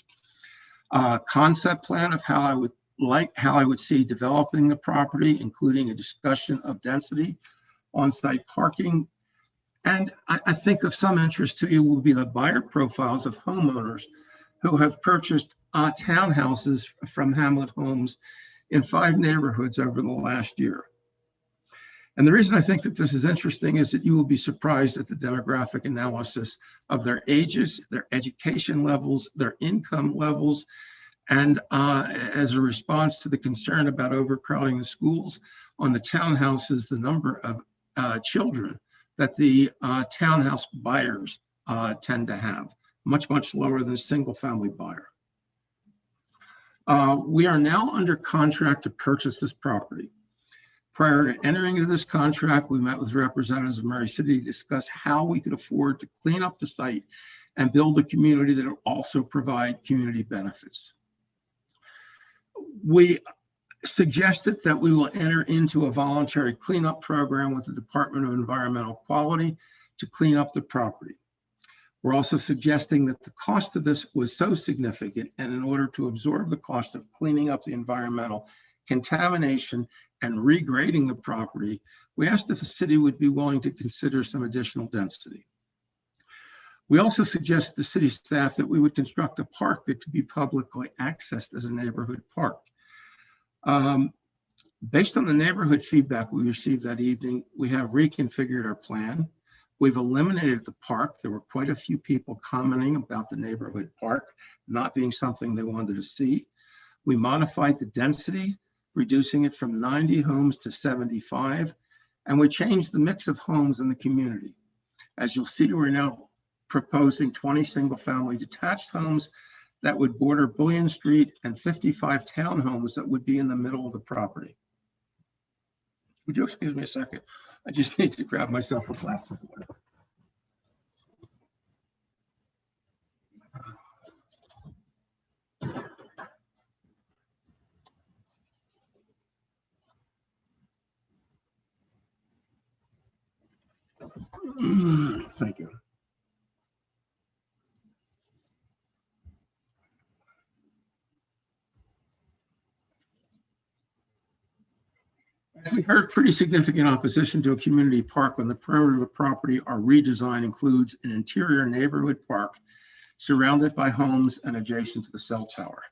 Concept plan of how I would see developing the property, including a discussion of density, on-site parking, and I think of some interest to you will be the buyer profiles of homeowners who have purchased townhouses from Hamlet Homes in 5 neighborhoods over the last year. And the reason I think that this is interesting is that you will be surprised at the demographic analysis of their ages, their education levels, their income levels, and as a response to the concern about overcrowding the schools, on the townhouses, the number of children that the townhouse buyers tend to have, much, much lower than a single family buyer. We are now under contract to purchase this property. Prior to entering into this contract, we met with representatives of Murray City to discuss how we could afford to clean up the site and build a community that will also provide community benefits. We suggested that we will enter into a voluntary cleanup program with the Department of Environmental Quality to clean up the property. We're also suggesting that the cost of this was so significant, and in order to absorb the cost of cleaning up the environmental contamination and regrading the property, we asked if the city would be willing to consider some additional density. We also suggested to city staff that we would construct a park that could be publicly accessed as a neighborhood park. Based on the neighborhood feedback we received that evening, we have reconfigured our plan. We've eliminated the park. There were quite a few people commenting about the neighborhood park not being something they wanted to see. We modified the density, reducing it from 90 homes to 75, and we changed the mix of homes in the community. As you'll see, we're now proposing 20 single-family detached homes that would border Bullion Street and 55 townhomes that would be in the middle of the property. Would you excuse me a second? I just need to grab myself a glass of water. Thank you. We heard pretty significant opposition to a community park when the perimeter of the property. Our redesign includes an interior neighborhood park surrounded by homes and adjacent to the cell tower.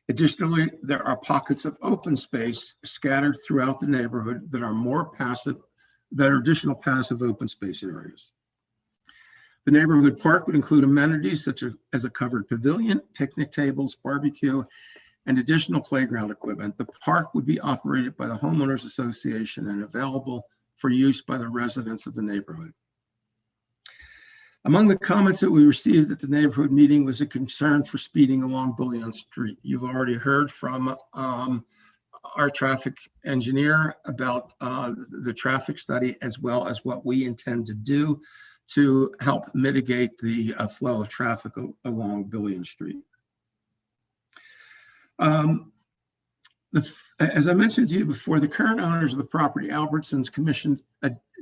Additionally, there are pockets of open space scattered throughout the neighborhood that are more passive, that are additional passive open space areas. The neighborhood park would include amenities such as a covered pavilion, picnic tables, barbecue, and additional playground equipment. The park would be operated by the homeowners association and available for use by the residents of the neighborhood. Among the comments that we received at the neighborhood meeting was a concern for speeding along Bullion Street. You've already heard from our traffic engineer about the traffic study, as well as what we intend to do to help mitigate the flow of traffic along Bullion Street. As I mentioned to you before, the current owners of the property, Albertsons, commissioned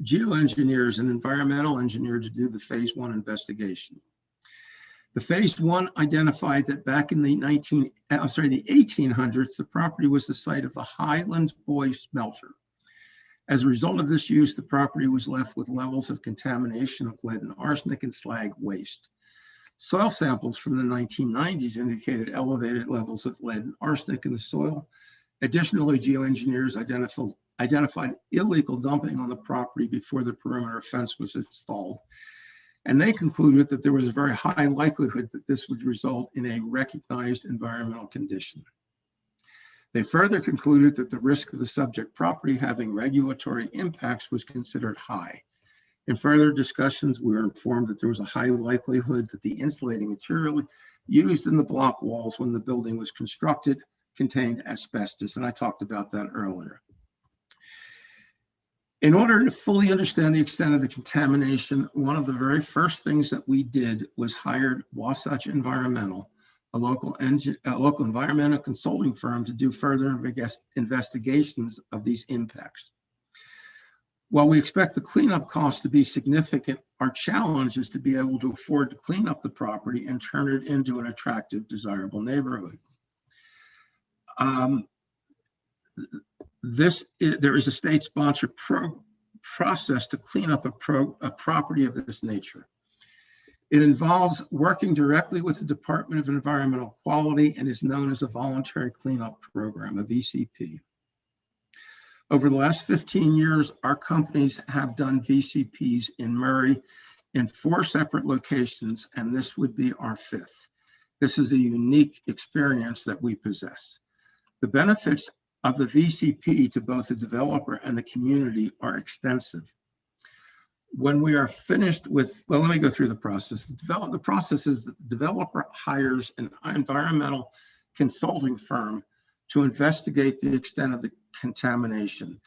geoengineers and environmental engineer to do the phase 1 investigation. The phase 1 identified that back in the 1800s, the property was the site of the Highland Boy smelter. As a result of this use, the property was left with levels of contamination of lead and arsenic and slag waste. Soil samples from the 1990s indicated elevated levels of lead and arsenic in the soil. Additionally, geoengineers identified illegal dumping on the property before the perimeter fence was installed. And they concluded that there was a very high likelihood that this would result in a recognized environmental condition. They further concluded that the risk of the subject property having regulatory impacts was considered high. In further discussions, we were informed that there was a high likelihood that the insulating material used in the block walls when the building was constructed contained asbestos, and I talked about that earlier. In order to fully understand the extent of the contamination, one of the very first things that we did was hired Wasatch Environmental, a local environmental consulting firm, to do further investigations of these impacts. While we expect the cleanup cost to be significant, our challenge is to be able to afford to clean up the property and turn it into an attractive, desirable neighborhood. There is a state-sponsored process to clean up a property of this nature. It involves working directly with the Department of Environmental Quality and is known as a voluntary cleanup program, a VCP. Over the last 15 years, our companies have done VCPs in Murray in 4 separate locations, and this would be our 5th. This is a unique experience that we possess. The benefits of the VCP to both the developer and the community are extensive. When we are finished with, well, let me go through the process. The process is that the developer hires an environmental consulting firm to investigate the extent of the contamination.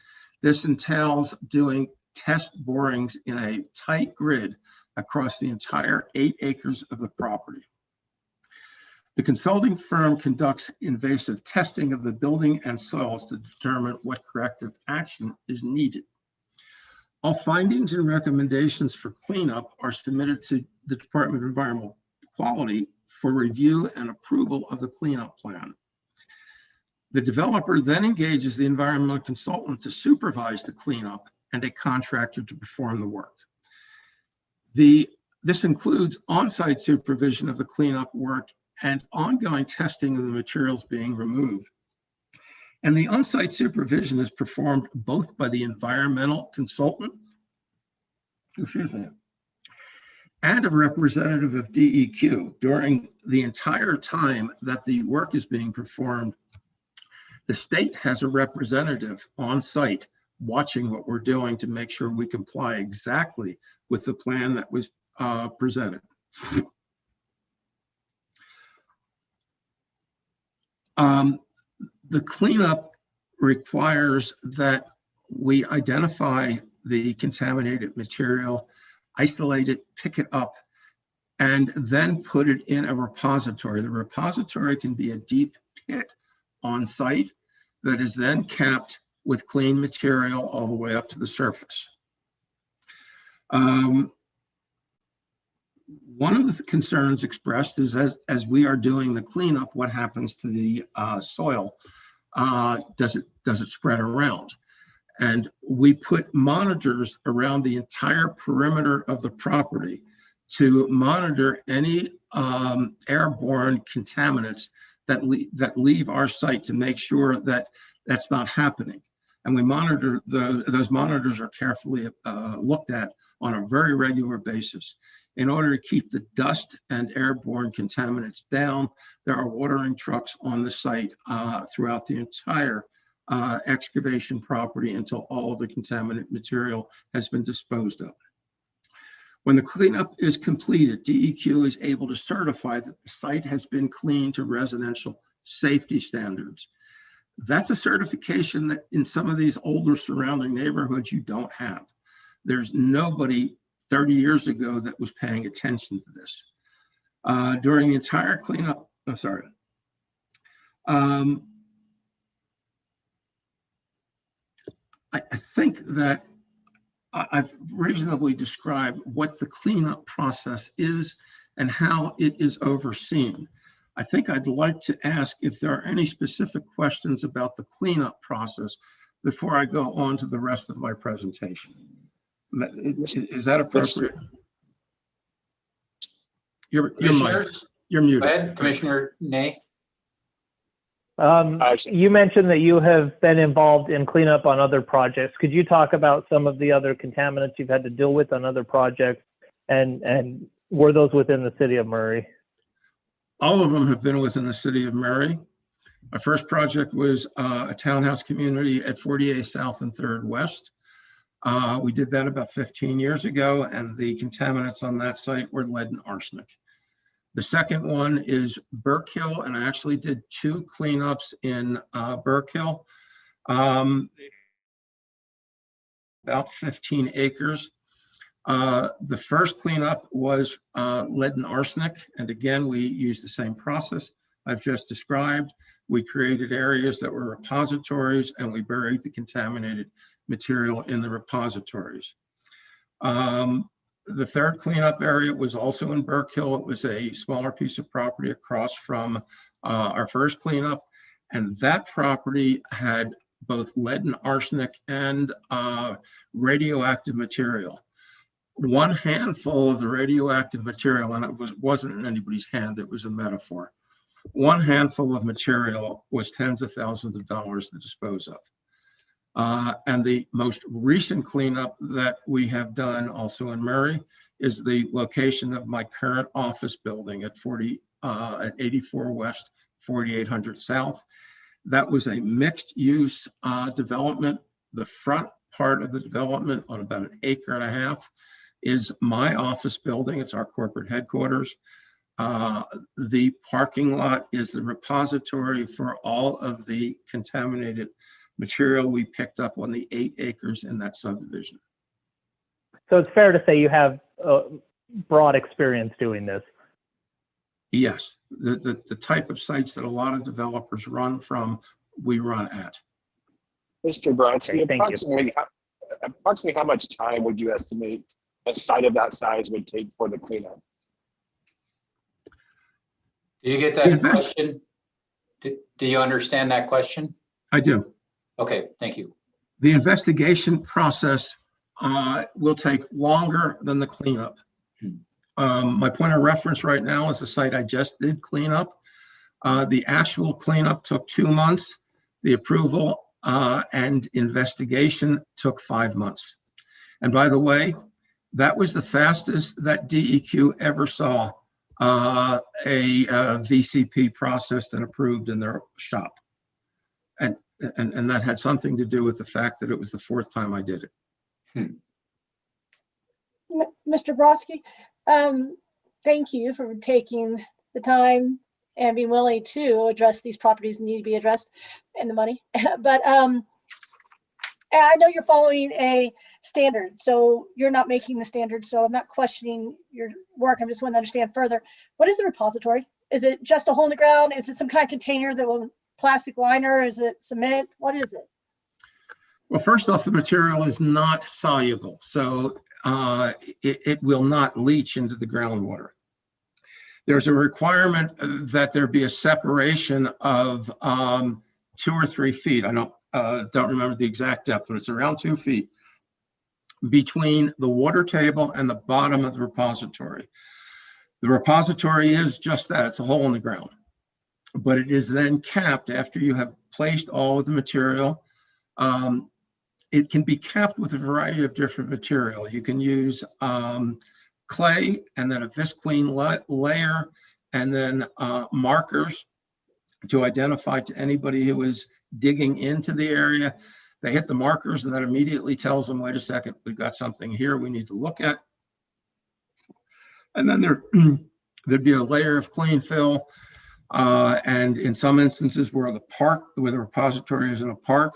This entails doing test borings in a tight grid across the entire 8 acres of the property. The consulting firm conducts invasive testing of the building and soils to determine what corrective action is needed. All findings and recommendations for cleanup are submitted to the Department of Environmental Quality for review and approval of the cleanup plan. The developer then engages the environmental consultant to supervise the cleanup and a contractor to perform the work. This includes on-site supervision of the cleanup work and ongoing testing of the materials being removed. And the on-site supervision is performed both by the environmental consultant, and a representative of DEQ. During the entire time that the work is being performed, the state has a representative on site watching what we're doing to make sure we comply exactly with the plan that was presented. The cleanup requires that we identify the contaminated material, isolate it, pick it up, and then put it in a repository. The repository can be a deep pit on site that is then capped with clean material all the way up to the surface. One of the concerns expressed is as we are doing the cleanup, what happens to the soil? Does it spread around? And we put monitors around the entire perimeter of the property to monitor any airborne contaminants that leave our site to make sure that that's not happening. And we monitor, those monitors are carefully looked at on a very regular basis. In order to keep the dust and airborne contaminants down, there are watering trucks on the site throughout the entire excavation property until all of the contaminant material has been disposed of. When the cleanup is completed, DEQ is able to certify that the site has been cleaned to residential safety standards. That's a certification that in some of these older surrounding neighborhoods you don't have. There's nobody 30 years ago that was paying attention to this. During the entire cleanup, I'm sorry. I think that I've reasonably described what the cleanup process is and how it is overseen. I think I'd like to ask if there are any specific questions about the cleanup process before I go on to the rest of my presentation. Is that appropriate? You're muted. Go ahead, Commissioner Ney. You mentioned that you have been involved in cleanup on other projects. Could you talk about some of the other contaminants you've had to deal with on other projects, and were those within the city of Murray? All of them have been within the city of Murray. My first project was a townhouse community at 48 South and 3rd West. We did that about 15 years ago, and the contaminants on that site were lead and arsenic. The second one is Burke Hill, and I actually did 2 cleanups in Burke Hill, about 15 acres. The first cleanup was lead and arsenic, and again, we used the same process I've just described. We created areas that were repositories, and we buried the contaminated material in the repositories. The third cleanup area was also in Burke Hill. It was a smaller piece of property across from our first cleanup, and that property had both lead and arsenic and radioactive material. One handful of the radioactive material, and it wasn't in anybody's hand, it was a metaphor. One handful of material was tens of thousands of dollars to dispose of. And the most recent cleanup that we have done also in Murray is the location of my current office building at 84 West, 4800 South. That was a mixed use development. The front part of the development on about 1.5 acres is my office building. It's our corporate headquarters. The parking lot is the repository for all of the contaminated material we picked up on the 8 acres in that subdivision. So it's fair to say you have broad experience doing this. Yes, the type of sites that a lot of developers run from, we run at. Mr. Brodsky, Okay, approximately how much time would you estimate a site of that size would take for the cleanup? Do you get that question? Do you understand that question? I do. Okay, thank you. The investigation process will take longer than the cleanup. My point of reference right now is the site I just did clean up. The actual cleanup took 2 months. The approval and investigation took 5 months. And by the way, that was the fastest that DEQ ever saw a VCP processed and approved in their shop. And that had something to do with the fact that it was the 4th time I did it. Mr. Brodsky, thank you for taking the time and being willing to address these properties that need to be addressed and the money. But I know you're following a standard, so you're not making the standard. So I'm not questioning your work. I'm just wanting to understand further. What is the repository? Is it just a hole in the ground? Is it some kind of container that will plastic liner? Is it cement? What is it? Well, first off, the material is not soluble, so it will not leach into the groundwater. There's a requirement that there be a separation of 2 or 3 feet. I don't remember the exact depth, but it's around 2 feet between the water table and the bottom of the repository. The repository is just that, it's a hole in the ground. But it is then capped after you have placed all of the material. It can be capped with a variety of different material. You can use clay and then a visqueen layer and then markers to identify to anybody who is digging into the area. They hit the markers and that immediately tells them, wait a second, we've got something here we need to look at. And then there'd be a layer of clean fill. And in some instances where the repository is in a park,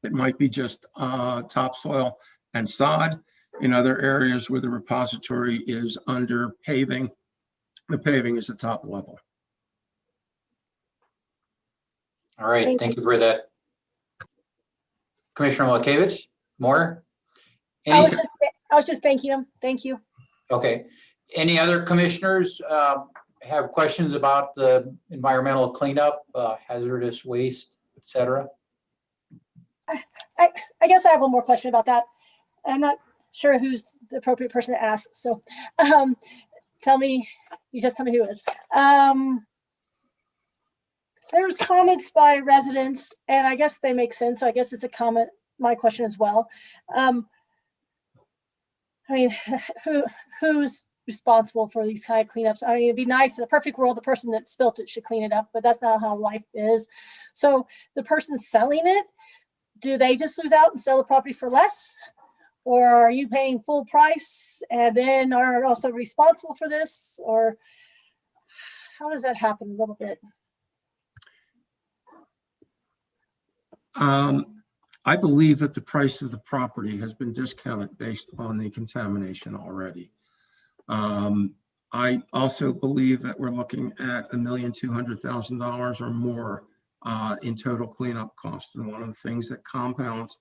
it might be just topsoil and sod. In other areas where the repository is under paving, the paving is the top level. All right, thank you for that. Commissioner Milkevich, more? I was just thanking him. Thank you. Okay. Any other commissioners have questions about the environmental cleanup, hazardous waste, et cetera? I guess I have one more question about that. I'm not sure who's the appropriate person to ask. So tell me who is. There was comments by residents, and I guess they make sense. So I guess it's a comment, my question as well. I mean, who's responsible for these kind of cleanups? I mean, it'd be nice in a perfect world, the person that spilt it should clean it up, but that's not how life is. So the person selling it, do they just lose out and sell the property for less? Or are you paying full price and then are also responsible for this? Or how does that happen a little bit? I believe that the price of the property has been discounted based on the contamination already. I also believe that we're looking at $1,200,000 or more in total cleanup cost. And one of the things that compounds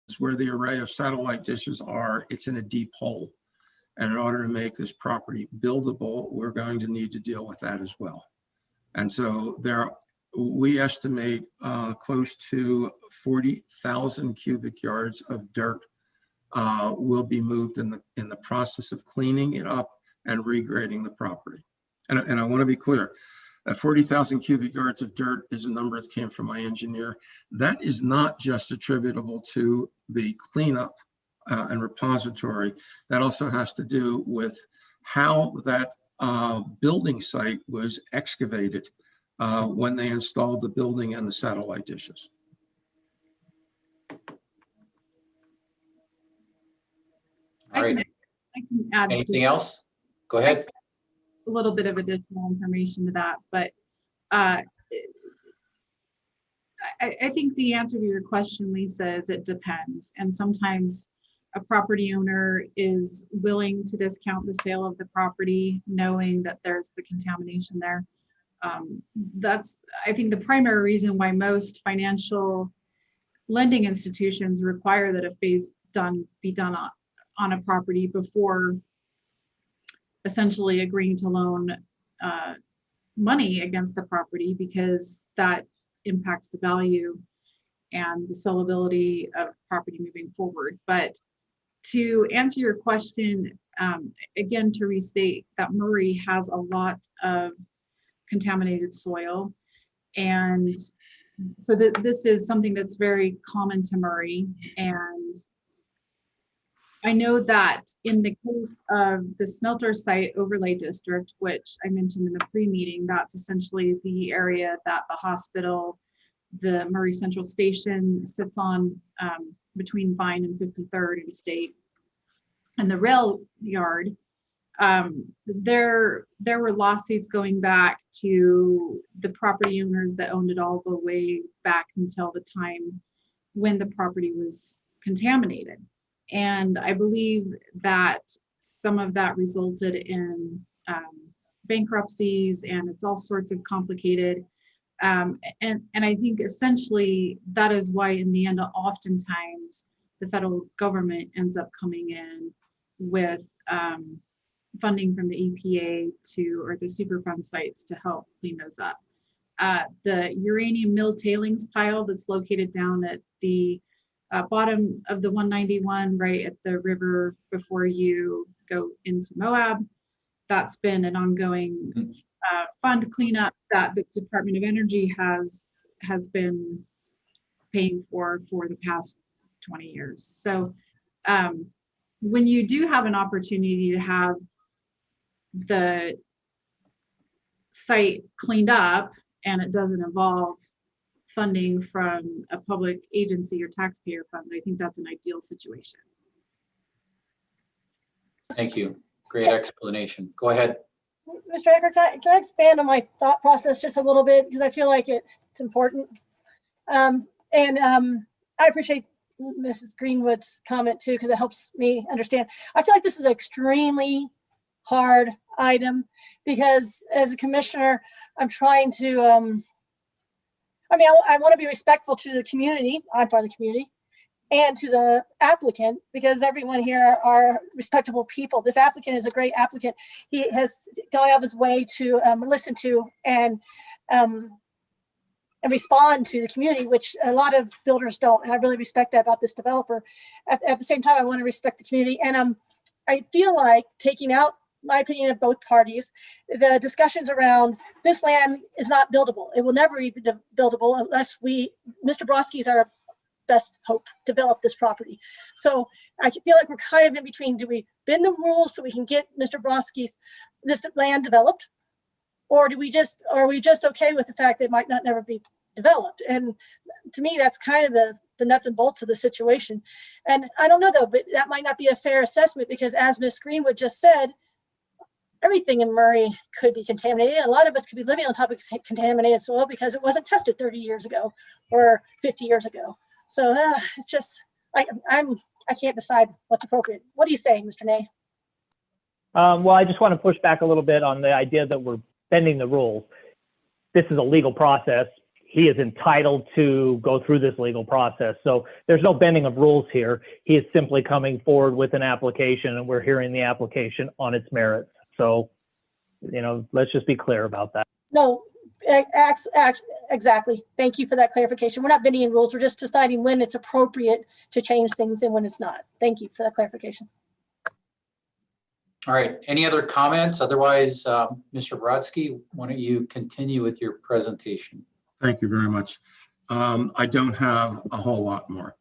is where the array of satellite dishes are, it's in a deep hole. And in order to make this property buildable, we're going to need to deal with that as well. And so we estimate close to 40,000 cubic yards of dirt will be moved in the process of cleaning it up and regrading the property. And I want to be clear, that 40,000 cubic yards of dirt is a number that came from my engineer. That is not just attributable to the cleanup and repository. That also has to do with how that building site was excavated when they installed the building and the satellite dishes. All right. I can add Anything else? Go ahead. a little bit of additional information to that, but I think the answer to your question, Lisa, is it depends. And sometimes a property owner is willing to discount the sale of the property, knowing that there's the contamination there. That's, I think, the primary reason why most financial lending institutions require that a phase be done on a property before essentially agreeing to loan money against the property, because that impacts the value and the sellability of property moving forward. But to answer your question, again, to restate that Murray has a lot of contaminated soil. And so this is something that's very common to Murray. And I know that in the case of the smelter site overlay district, which I mentioned in the pre-meeting, that's essentially the area that the hospital, the Murray Central Station sits on, between Vine and 53rd and State, and the rail yard. There were lawsuits going back to the property owners that owned it all the way back until the time when the property was contaminated. And I believe that some of that resulted in bankruptcies, and it's all sorts of complicated. And I think essentially that is why in the end, oftentimes the federal government ends up coming in with funding from the EPA or the Superfund sites to help clean those up. The uranium mill tailings pile that's located down at the bottom of the 191, right at the river before you go into Moab, that's been an ongoing fund cleanup that the Department of Energy has been paying for the past 20 years. So when you do have an opportunity to have the site cleaned up and it doesn't involve funding from a public agency or taxpayer funds, I think that's an ideal situation. Thank you. Great explanation. Go ahead. Mr. Ecker, can I expand on my thought process just a little bit, because I feel like it's important. I appreciate Mrs. Greenwood's comment too, because it helps me understand. I feel like this is an extremely hard item, because as a commissioner, I'm trying to, I want to be respectful to the community. I'm part of the community, and to the applicant, because everyone here are respectable people. This applicant is a great applicant. He has gone out of his way to listen to and respond to the community, which a lot of builders don't. And I really respect that about this developer. At the same time, I want to respect the community. And I feel like, taking out my opinion of both parties, the discussions around this land is not buildable. It will never be buildable unless Mr. Brodsky's our best hope to develop this property. So I feel like we're kind of in between. Do we bend the rules so we can get Mr. Brodsky's this land developed, or are we just okay with the fact that it might not never be developed? And to me, that's kind of the nuts and bolts of the situation. And I don't know though, but that might not be a fair assessment, because as Ms. Greenwood just said, everything in Murray could be contaminated. A lot of us could be living on top of contaminated soil because it wasn't tested 30 years ago or 50 years ago. So it's just, I can't decide what's appropriate. What do you say, Mr. Ney? Well, I just want to push back a little bit on the idea that we're bending the rules. This is a legal process. He is entitled to go through this legal process. So there's no bending of rules here. He is simply coming forward with an application, and we're hearing the application on its merits. So, let's just be clear about that. No, exactly. Thank you for that clarification. We're not bending rules. We're just deciding when it's appropriate to change things and when it's not. Thank you for that clarification. All right. Any other comments? Otherwise, Mr. Brodsky, why don't you continue with your presentation? Thank you very much. I don't have a whole lot more.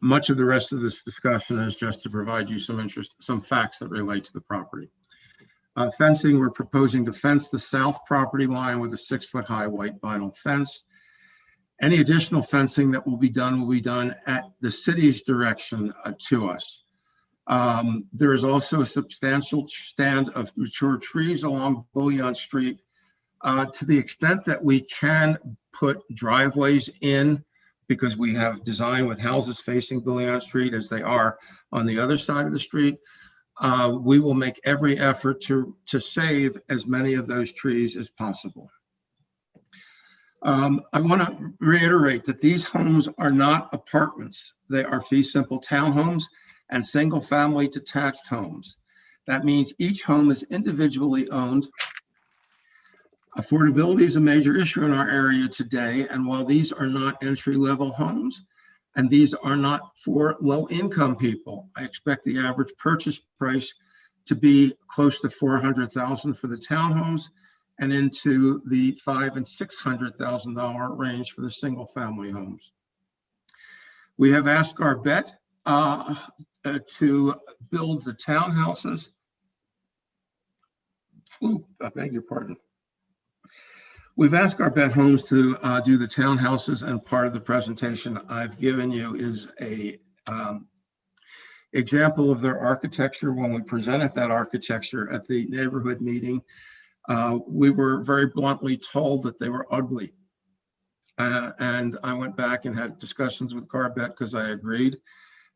Much of the rest of this discussion is just to provide you some facts that relate to the property. Fencing, we're proposing to fence the south property line with a 6-foot-high white vinyl fence. Any additional fencing that will be done at the city's direction to us. There is also a substantial stand of mature trees along Bullion Street. To the extent that we can put driveways in, because we have design with houses facing Bullion Street as they are on the other side of the street, we will make every effort to save as many of those trees as possible. I want to reiterate that these homes are not apartments. They are fee simple townhomes and single family detached homes. That means each home is individually owned. Affordability is a major issue in our area today, and while these are not entry-level homes and these are not for low-income people, I expect the average purchase price to be close to $400,000 for the townhomes and into the $500,000 and $600,000 range for the single-family homes. We have asked Garbett to build the townhouses. Ooh, I beg your pardon. We've asked Garbett Homes to do the townhouses, and part of the presentation I've given you is a example of their architecture. When we presented that architecture at the neighborhood meeting, we were very bluntly told that they were ugly. And I went back and had discussions with Garbett because I agreed,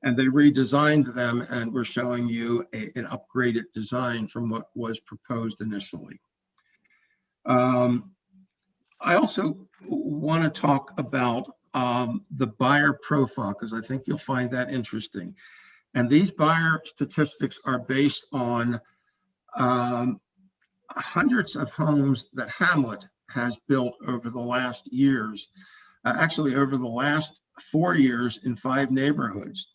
and they redesigned them, and we're showing you an upgraded design from what was proposed initially. I also want to talk about the buyer profile, because I think you'll find that interesting. And these buyer statistics are based on hundreds of homes that Hamlet has built over the last years, actually over the last 4 years in 5 neighborhoods.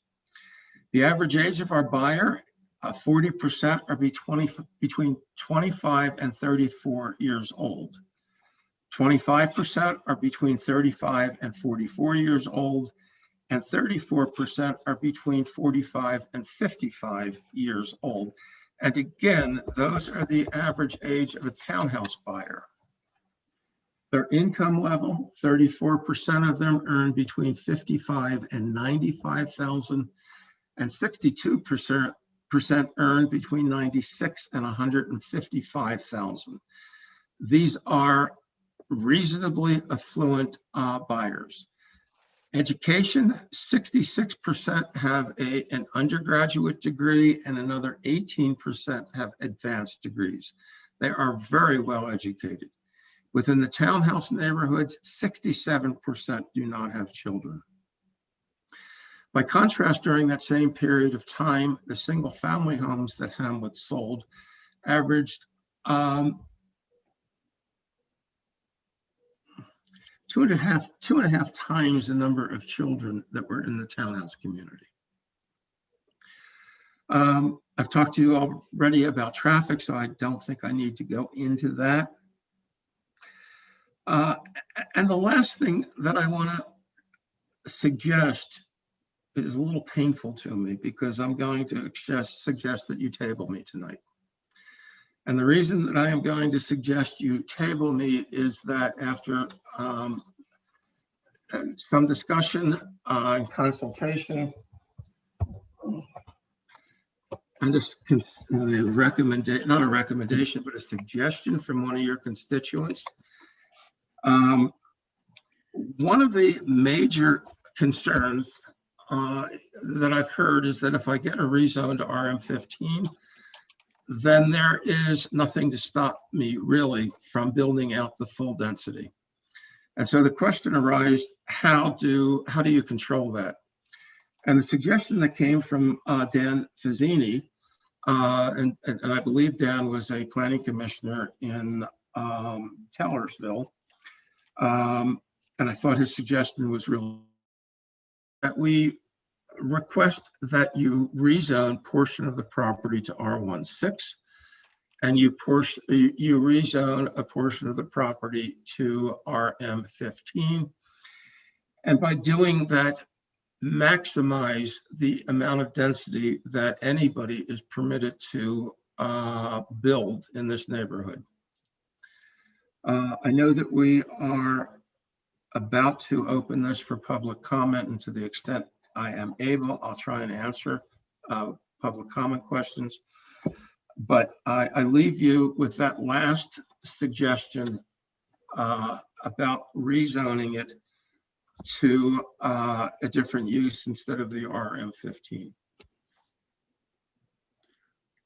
The average age of our buyer, 40% are between 25 and 34 years old. 25% are between 35 and 44 years old, and 34% are between 45 and 55 years old. And again, those are the average age of a townhouse buyer. Their income level, 34% of them earn between 55 and 95,000, and 62% earn between 96 and 155,000. These are reasonably affluent buyers. Education, 66% have an undergraduate degree and another 18% have advanced degrees. They are very well educated. Within the townhouse neighborhoods, 67% do not have children. By contrast, during that same period of time, the single family homes that Hamlet sold averaged two and a half times the number of children that were in the townhouse community. I've talked to you already about traffic, so I don't think I need to go into that. And the last thing that I want to suggest is a little painful to me, because I'm going to suggest that you table me tonight. And the reason that I am going to suggest you table me is that after some discussion and consultation, and this not a recommendation, but a suggestion from one of your constituents. One of the major concerns that I've heard is that if I get a rezone to RM15, then there is nothing to stop me really from building out the full density. And so the question arises, how do you control that? And the suggestion that came from Dan Fazzini, and I believe Dan was a planning commissioner in Taylorsville, and I thought his suggestion was real, that we request that you rezone portion of the property to R16, and you rezone a portion of the property to RM15. And by doing that, maximize the amount of density that anybody is permitted to build in this neighborhood. I know that we are about to open this for public comment, and to the extent I am able, I'll try and answer public comment questions. But I leave you with that last suggestion about rezoning it to a different use instead of the RM15.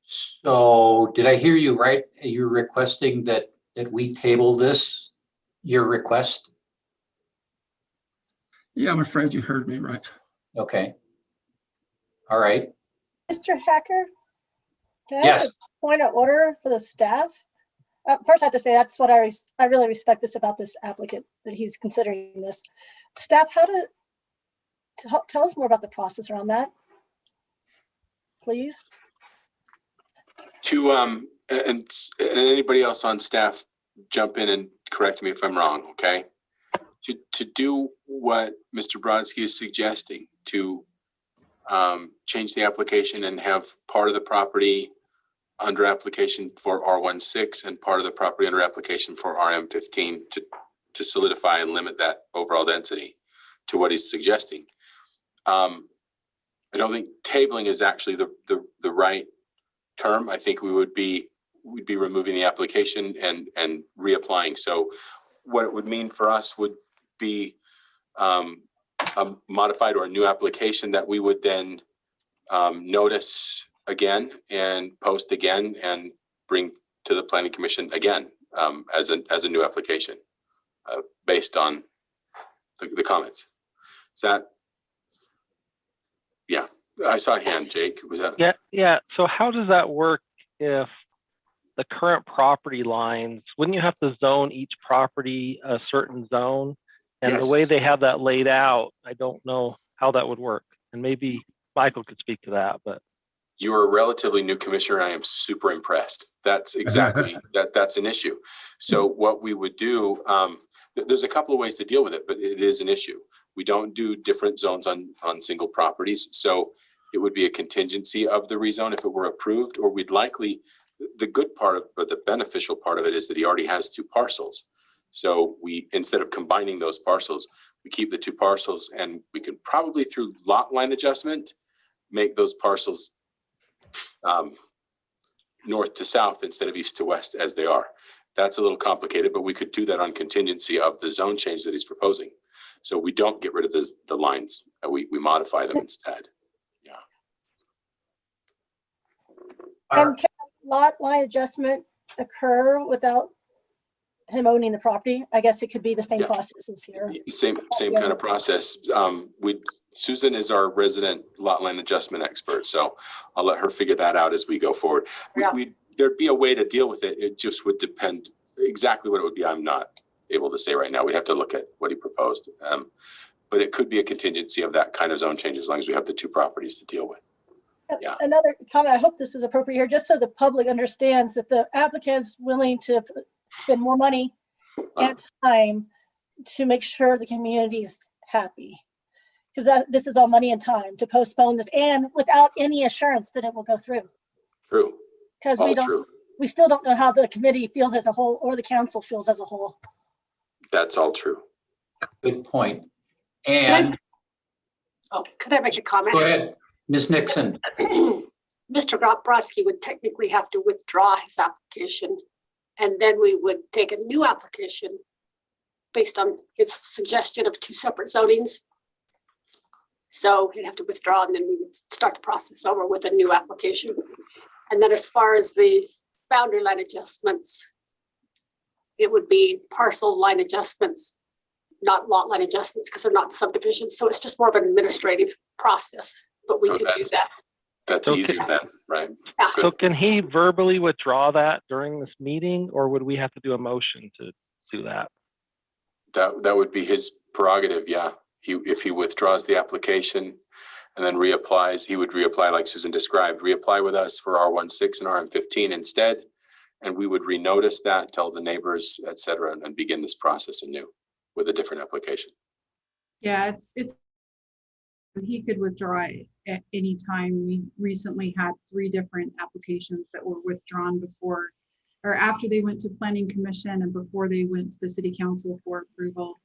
So did I hear you right? You're requesting that we table this, your request? Yeah, I'm afraid you heard me right. Okay. All right. Mr. Hacker? Can I Yes. have a point of order for the staff? First, I have to say that's what I really respect this about this applicant, that he's considering this. Staff, tell us more about the process around that, please. And anybody else on staff, jump in and correct me if I'm wrong, okay? To do what Mr. Brodsky is suggesting, to change the application and have part of the property under application for R16 and part of the property under application for RM15 to solidify and limit that overall density to what he's suggesting. I don't think tabling is actually the right term. I think we'd be removing the application and reapplying. So what it would mean for us would be a modified or a new application that we would then notice again and post again and bring to the Planning Commission again as a new application based on the comments. Is that? Yeah, I saw a hand, Jake. Was that? Yeah. So how does that work if the current property lines, wouldn't you have to zone each property a certain zone? And Yes. the way they have that laid out, I don't know how that would work. And maybe Michael could speak to that, but. You're a relatively new commissioner. I am super impressed. That's exactly, that's an issue. So what we would do, there's a couple of ways to deal with it, but it is an issue. We don't do different zones on single properties. So it would be a contingency of the rezone if it were approved, or we'd likely, the good part of, or the beneficial part of it is that he already has 2 parcels. So we, instead of combining those parcels, we keep the 2 parcels, and we can probably through lot line adjustment, make those parcels north to south instead of east to west as they are. That's a little complicated, but we could do that on contingency of the zone change that he's proposing. So we don't get rid of the lines, we modify them instead. Yeah. And can lot line adjustment occur without him owning the property? I guess it could be the same Yeah. process as here. Same kind of process. Susan is our resident lot line adjustment expert, so I'll let her figure that out as we go forward. There'd be a way to deal with it. It just would depend exactly what it would be. I'm not able to say right now. We'd have to look at what he proposed. But it could be a contingency of that kind of zone change as long as we have the 2 properties to deal with. Yeah. Another comment, I hope this is appropriate here, just so the public understands that the applicant's willing to spend more money and time to make sure the community's happy. Because this is all money and time to postpone this, and without any assurance that it will go through. True. Because All true. we still don't know how the committee feels as a whole or the council feels as a whole. That's all true. Good point. And Oh, could I make a comment? go ahead, Ms. Nixon. Mr. Brodsky would technically have to withdraw his application, and then we would take a new application based on his suggestion of 2 separate zonings. So he'd have to withdraw, and then we would start the process over with a new application. And then as far as the boundary line adjustments, it would be parcel line adjustments, not lot line adjustments, because they're not subdivisions. So it's just more of an administrative process, but we could do that. That's Okay. easier then, right? So can he verbally withdraw that during this meeting, or would we have to do a motion to do that? That would be his prerogative, yeah. If he withdraws the application and then reapplies, he would reapply like Susan described, reapply with us for R16 and RM15 instead. And we would renotice that, tell the neighbors, et cetera, and begin this process anew with a different application. Yeah, it's he could withdraw it at any time. We recently had 3 different applications that were withdrawn before or after they went to planning commission and before they went to the city council for approval.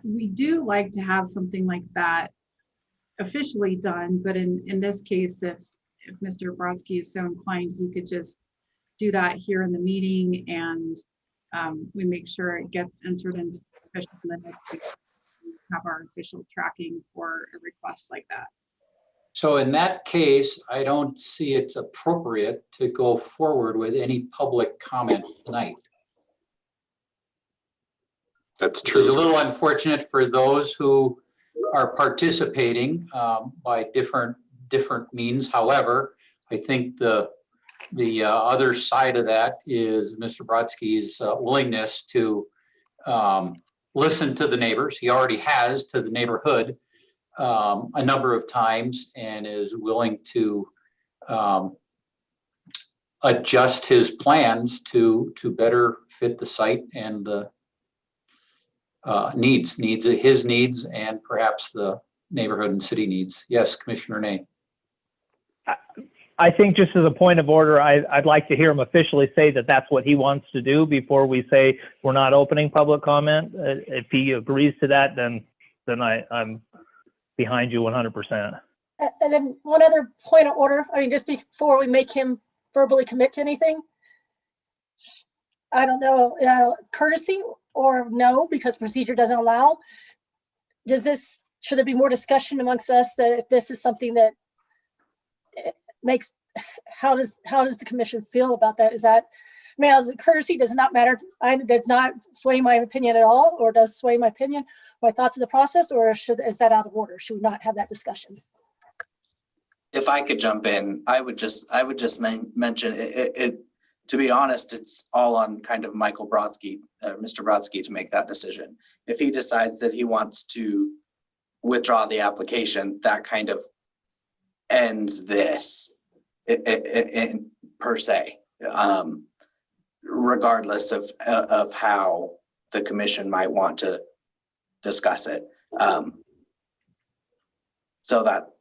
We do like to have something like that officially done, but in this case, if Mr. Brodsky is so inclined, he could just do that here in the meeting, and we make sure it gets entered into official minutes. We have our official tracking for a request like that. So in that case, I don't see it's appropriate to go forward with any public comment tonight. That's It's a true. little unfortunate for those who are participating by different means. However, I think the other side of that is Mr. Brodsky's willingness to listen to the neighbors. He already has to the neighborhood a number of times and is willing to adjust his plans to better fit the site and the his needs and perhaps the neighborhood and city needs. Yes, Commissioner Ney. I think just as a point of order, I'd like to hear him officially say that that's what he wants to do before we say we're not opening public comment. If he agrees to that, then I'm behind you 100%. And then one other point of order, I mean, just before we make him verbally commit to anything, I don't know, courtesy or no, because procedure doesn't allow. Should there be more discussion amongst us that if this is something that makes, how does the commission feel about that? Is that, I mean, as a courtesy does not matter. Does not sway my opinion at all, or does sway my opinion, my thoughts of the process, or is that out of order? Should we not have that discussion? If I could jump in, I would just mention it. To be honest, it's all on kind of Michael Brodsky, Mr. Brodsky, to make that decision. If he decides that he wants to withdraw the application, that kind of ends this per se, regardless of how the commission might want to discuss it. So that,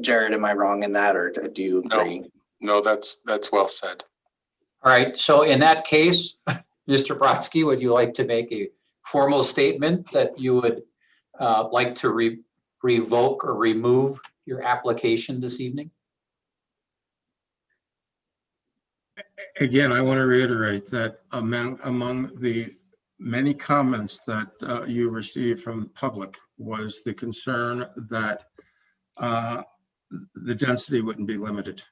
Jared, am I wrong in that, or do you agree? No, that's well said. All right, so in that case, Mr. Brodsky, would you like to make a formal statement that you would like to revoke or remove your application this evening? Again, I want to reiterate that among the many comments that you received from the public was the concern that the density wouldn't be limited.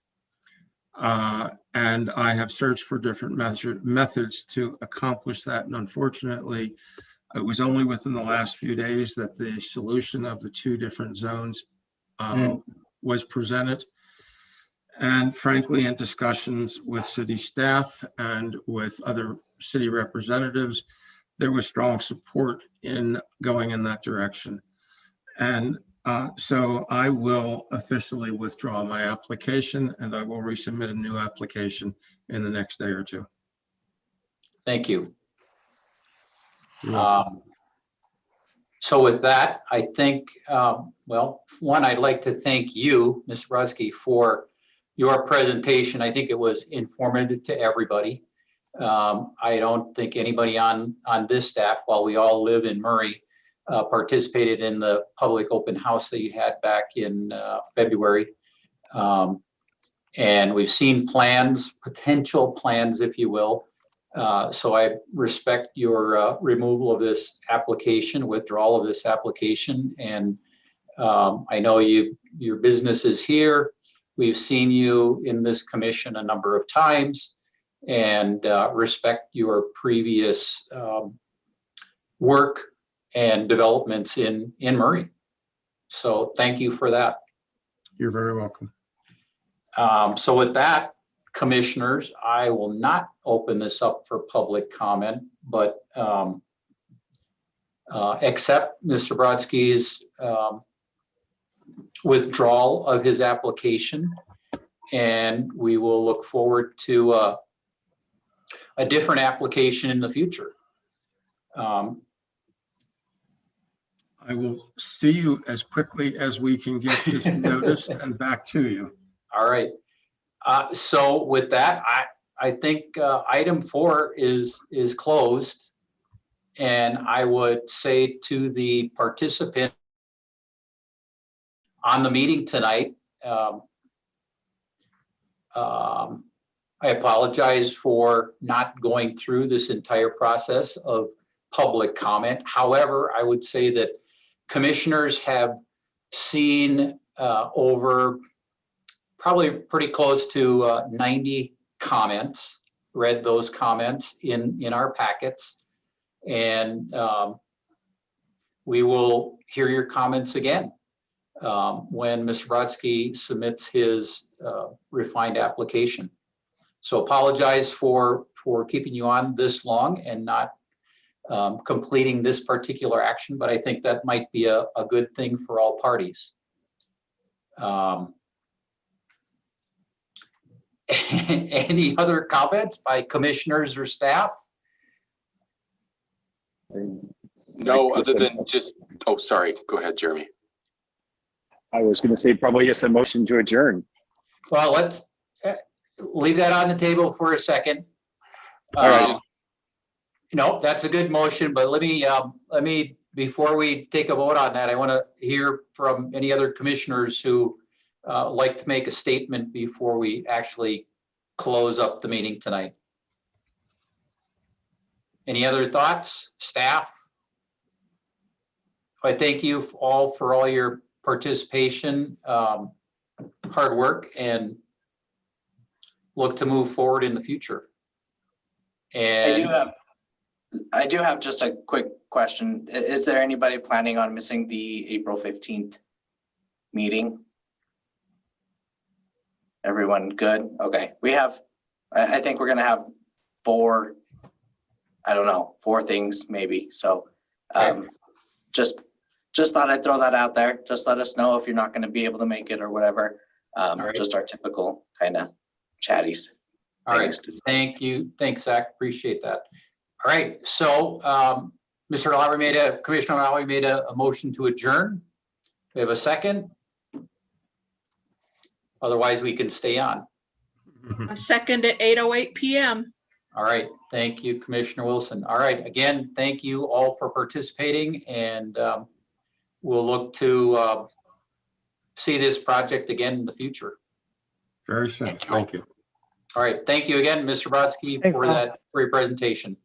And I have searched for different methods to accomplish that. And unfortunately, it was only within the last few days that the solution of the 2 different zones was presented. And frankly, in discussions with city staff and with other city representatives, there was strong support in going in that direction. And so I will officially withdraw my application, and I will resubmit a new application in the next day or 2. Thank you. You're welcome. So with that, I think, well, one, I'd like to thank you, Ms. Brodsky, for your presentation. I think it was informative to everybody. I don't think anybody on this staff, while we all live in Murray, participated in the public open house that you had back in February. And we've seen plans, potential plans, if you will. So I respect your removal of this application, withdrawal of this application. And I know your business is here. We've seen you in this commission a number of times, and respect your previous work and developments in Murray. So thank you for that. You're very welcome. So with that, commissioners, I will not open this up for public comment, but accept Mr. Brodsky's withdrawal of his application, and we will look forward to a different application in the future. I will see you as quickly as we can get this noticed and back to you. All right. So with that, I think item 4 is closed. And I would say to the participant on the meeting tonight, I apologize for not going through this entire process of public comment. However, I would say that commissioners have seen over probably pretty close to 90 comments, read those comments in our packets. And we will hear your comments again when Mr. Brodsky submits his refined application. So apologize for keeping you on this long and not completing this particular action, but I think that might be a good thing for all parties. Any other comments by commissioners or staff? No, other than just, oh, sorry. Go ahead, Jeremy. I was going to say probably just a motion to adjourn. Well, let's leave that on the table for a second. All right. No, that's a good motion, but let me, before we take a vote on that, I want to hear from any other commissioners who like to make a statement before we actually close up the meeting tonight. Any other thoughts, staff? I thank you all for all your participation, hard work, and look to move forward in the future. And I do have just a quick question. Is there anybody planning on missing the April 15th meeting? Everyone good? Okay, we have, I think we're gonna have 4, I don't know, 4 things maybe. So just thought I'd throw that out there. Just let us know if you're not gonna be able to make it or whatever. right. Just our typical kind of chatties. all right, thank you. Thanks, Zach. Appreciate that. All right, so Commissioner Lowry made a motion to adjourn. We have a second. Otherwise, we can stay on. A second at 8:08 PM. All right, thank you, Commissioner Wilson. All right, again, thank you all for participating, and we'll look to see this project again in the future. Very soon. Thank you. All right, thank you again, Mr. Brodsky, Thanks, for Tom. that, for your presentation.